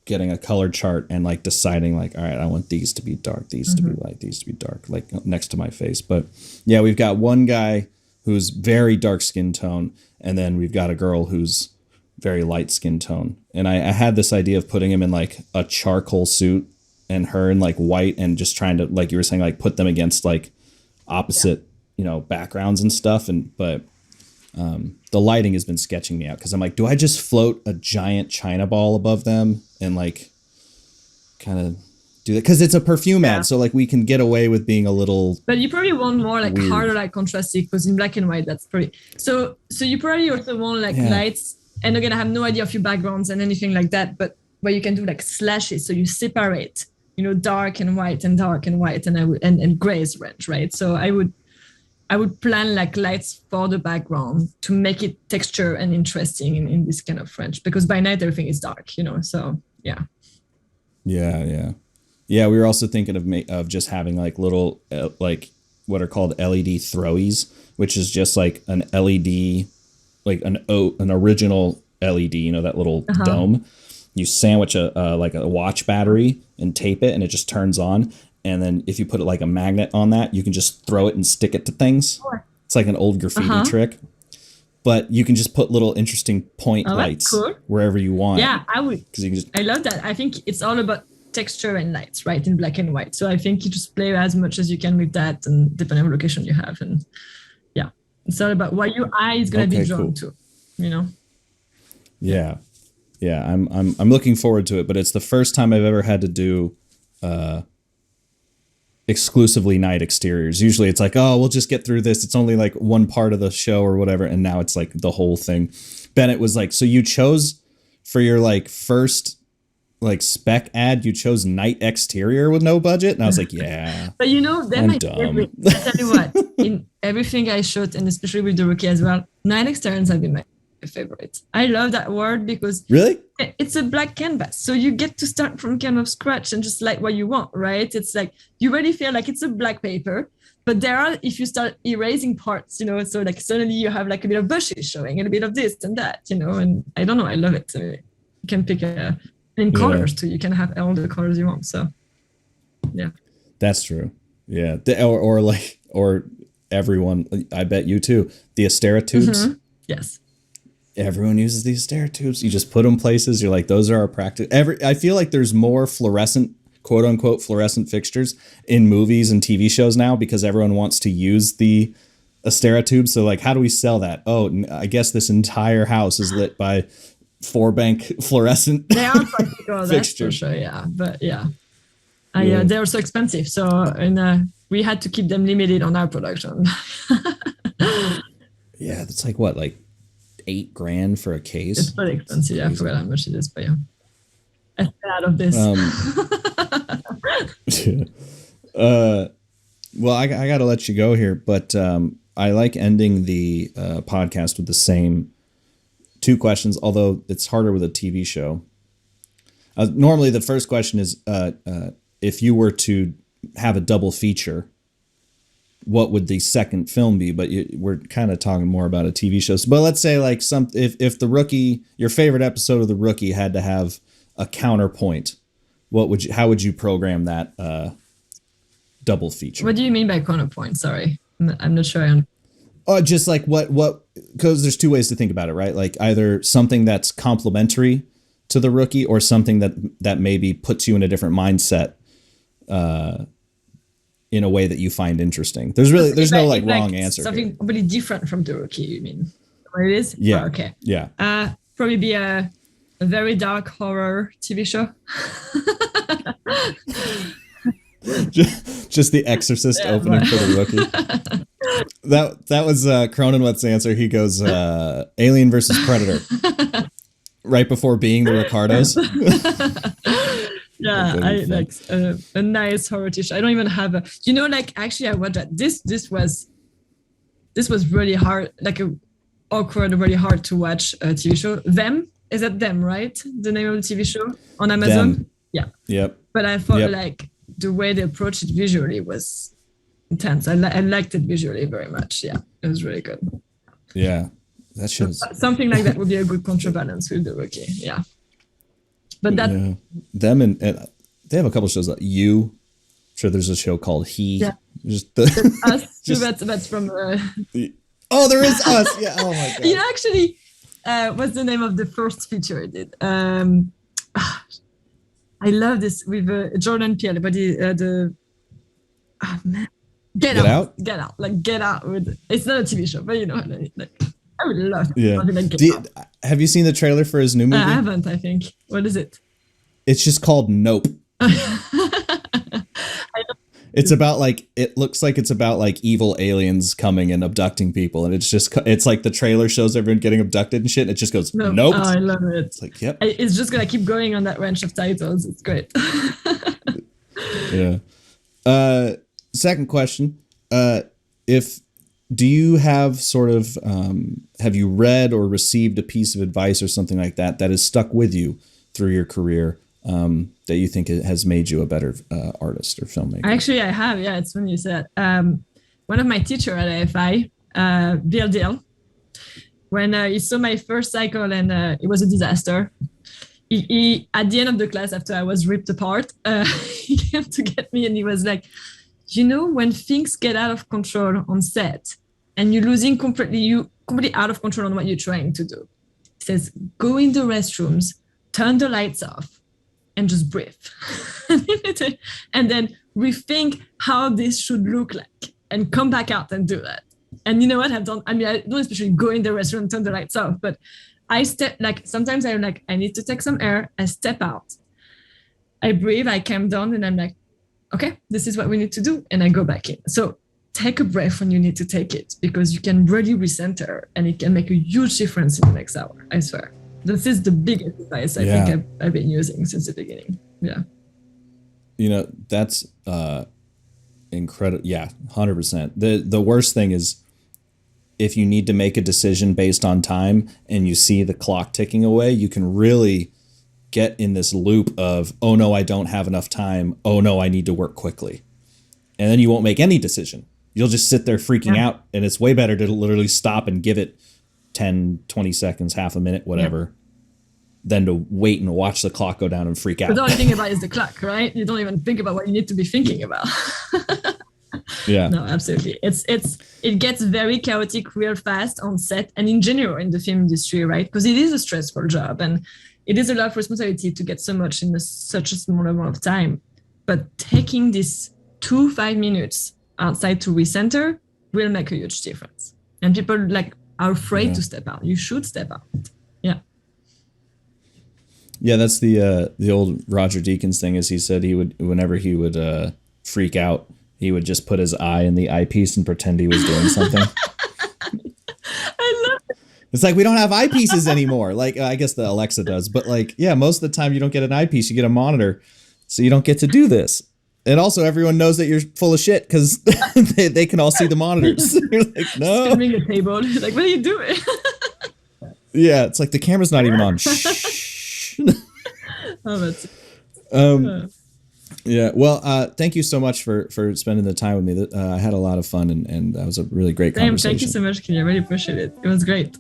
getting a color chart and like deciding like, all right, I want these to be dark, these to be light, these to be dark, like next to my face. But yeah, we've got one guy who's very dark skin tone, and then we've got a girl who's very light skin tone. And I had this idea of putting him in like a charcoal suit and her in like white, and just trying to, like you were saying, like put them against like opposite, you know, backgrounds and stuff. And but the lighting has been sketching me out, because I'm like, do I just float a giant China ball above them and like kind of do that? Because it's a perfume ad, so like we can get away with being a little. But you probably want more like weird. Harder like contrasty, because in black and white that's pretty. So you probably also want like lights. And again, I have no idea of your backgrounds and anything like that, but where you can do like slashes, so you separate, you know, dark and white and dark and white, and gray is range, right? So I would plan like lights for the background to make it texture and interesting in this kind of French, because by night everything is dark, you know. So yeah. Yeah. We were also thinking of just having like little like what are called LED throwies, which is just like an LED. Like an original LED, you know, that little dome. You sandwich a like a watch battery and tape it, and it just turns on. And then if you put it like a magnet on that, you can just throw it and stick it to things. It's like an old graffiti trick. But you can just put little interesting point lights wherever you want. Yeah, I would. Because you can just. I love that. I think it's all about texture and lights, right, in black and white. So I think you just play as much as you can with that, and depending on the location you have, and. It's all about what your eye is going to be drawn to, you know? Yeah. I'm looking forward to it, but it's the first time I've ever had to do exclusively night exteriors. Usually it's like, oh, we'll just get through this. It's only like one part of the show or whatever. And now it's like the whole thing. Bennett was like, so you chose for your like first like spec ad, you chose night exterior with no budget? And I was like, yeah. But you know, I'm dumb. I tell you what, in everything I shot, and especially with the Rookie as well, night exteriors have been my favorite. I love that word because really, it's a blank canvas. So you get to start from kind of scratch and just light what you want, right? It's like, you really feel like it's a black paper, but there are, if you start erasing parts, you know, so like suddenly you have like a bit of bushes showing and a bit of this and that, you know, and I don't know, I love it. You can pick in colors too. You can have all the colors you want. So yeah, that's true. Yeah. Or everyone, I bet you too, the Astera tubes. Yes. Everyone uses these Astera tubes. You just put them places. You're like, those are our practice. I feel like there's more fluorescent, quote unquote, fluorescent fixtures in movies and TV shows now, because everyone wants to use the Astera tubes. So like, how do we sell that? Oh, I guess this entire house is lit by 4-bank fluorescent. They are practical, that's for sure. Yeah, but yeah, they're so expensive. So we had to keep them limited on our production. Yeah, that's like what, like $8,000 for a case. It's pretty expensive. Yeah, I forgot how much it is, but yeah, I stay out of this. Well, I got to let you go here, but I like ending the podcast with the same 2 questions, although it's harder with a TV show. Normally, the first question is, if you were to have a double feature, what would the second film be? But we're kind of talking more about a TV show. But let's say like if the Rookie, your favorite episode of the Rookie had to have a counterpoint, how would you program that double feature? What do you mean by counterpoint? Sorry, I'm not sure. Just like what, because there's 2 ways to think about it, right? Like either something that's complementary to the Rookie, or something that maybe puts you in a different mindset in a way that you find interesting. There's no like wrong answer. Something here. Completely different from the Rookie, you mean? What it is? Yeah. Oh, okay. Yeah. Probably be a very dark horror TV show. Just The Exorcist opening for the Rookie. That was Cronenweth's answer. He goes Alien versus Predator right before Being the Ricardos. Yeah, I like a nice horror TV show. I don't even have a, you know, like actually I watched that. This was really hard, like a awkward, really hard to watch TV show. Them, is that Them, right? The name of the TV show on Amazon. Them. Yeah. Yep. But I thought like the way they approached it visually was intense. I liked it visually very much. Yeah, it was really good. Yeah, that shows something like that would be a good counterbalance with the Rookie. Yeah. But that them and they have a couple shows like You. I'm sure there's a show called He. Yeah. Just Us. That's from. Oh, there is Us. Yeah. Oh my god. You know, actually, what's the name of the first feature I did? I love this with Jordan Peele, but man. Get out. Like Get Out. It's not a TV show, but you know, like I would love it. Yeah. Like have you seen the trailer for his new movie? I haven't, I think. What is it? It's just called Nope. It's about like, it looks like it's about like evil aliens coming and abducting people. And it's like the trailer shows everyone getting abducted and shit. And it just goes, Nope. Oh, I love it. It's like, yep. It's just going to keep going on that range of titles. It's great. Yeah. Second question. Do you have sort of, have you read or received a piece of advice or something like that has stuck with you through your career that you think it has made you a better artist or filmmaker? Actually, I have. Yeah, it's funny you said. One of my teachers at AFI, Bill Dill, when he saw my first cycle and it was a disaster, he at the end of the class after I was ripped apart, he came to get me and he was like, you know, when things get out of control on set and you're losing completely out of control on what you're trying to do, he says, go in the restrooms, turn the lights off, and just breathe. And then rethink how this should look like and come back out and do that. And you know what I've done? I mean, I don't especially go in the restaurant and turn the lights off, but I step, like sometimes I'm like, I need to take some air. I step out, I breathe, I calm down, and I'm like, okay, this is what we need to do. And I go back in. So take a breath when you need to take it, because you can really recenter and it can make a huge difference in the next hour. I swear. This is the biggest advice I think I've been using since the beginning. Yeah. You know, that's incredible. Yeah, 100%. The worst thing is if you need to make a decision based on time and you see the clock ticking away, you can really get in this loop of, oh no, I don't have enough time. Oh no, I need to work quickly. And then you won't make any decision. You'll just sit there freaking out. And it's way better to literally stop and give it 10, 20 seconds, half a minute, whatever, than to wait and watch the clock go down and freak out. But the only thing about is the clock, right? You don't even think about what you need to be thinking about. Yeah. No, absolutely. It gets very chaotic real fast on set and in general in the film industry, right? Because it is a stressful job and it is a lot of responsibility to get so much in such a small amount of time. But taking this 5 minutes outside to recenter will make a huge difference. And people are afraid to step out. You should step out. Yeah. Yeah, that's the old Roger Deakins thing. Is he said he would, whenever he would freak out, he would just put his eye in the eyepiece and pretend he was doing something. I love it. It's like, we don't have eyepieces anymore. Like, I guess the Alexa does, but like, yeah, most of the time you don't get an eyepiece, you get a monitor, so you don't get to do this. And also, everyone knows that you're full of shit because they can all see the monitors. You're like, no. Filming a table. Like, what are you doing? Yeah, it's like the camera's not even on. Shh. Oh, that's. Yeah. Well, thank you so much for spending the time with me. I had a lot of fun, and that was a really great conversation. Thank you so much, Kenny. I really appreciate it. It was great.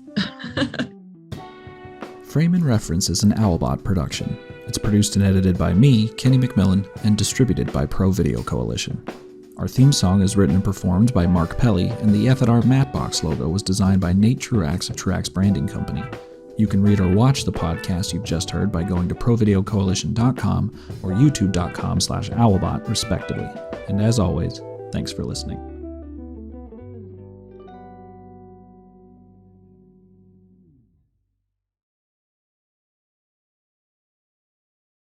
Frame and Reference is an Owlbot production. It's produced and edited by me, Kenny McMillan, and distributed by ProVideo Coalition. Our theme song is written and performed by Mark Pelly, and the F&R Matbox logo was designed by Nate Truax of Truax Branding Company. You can read or watch the podcast you've just heard by going to provideocoalition.com or youtube.com/owlbot, respectively. And as always, thanks for listening.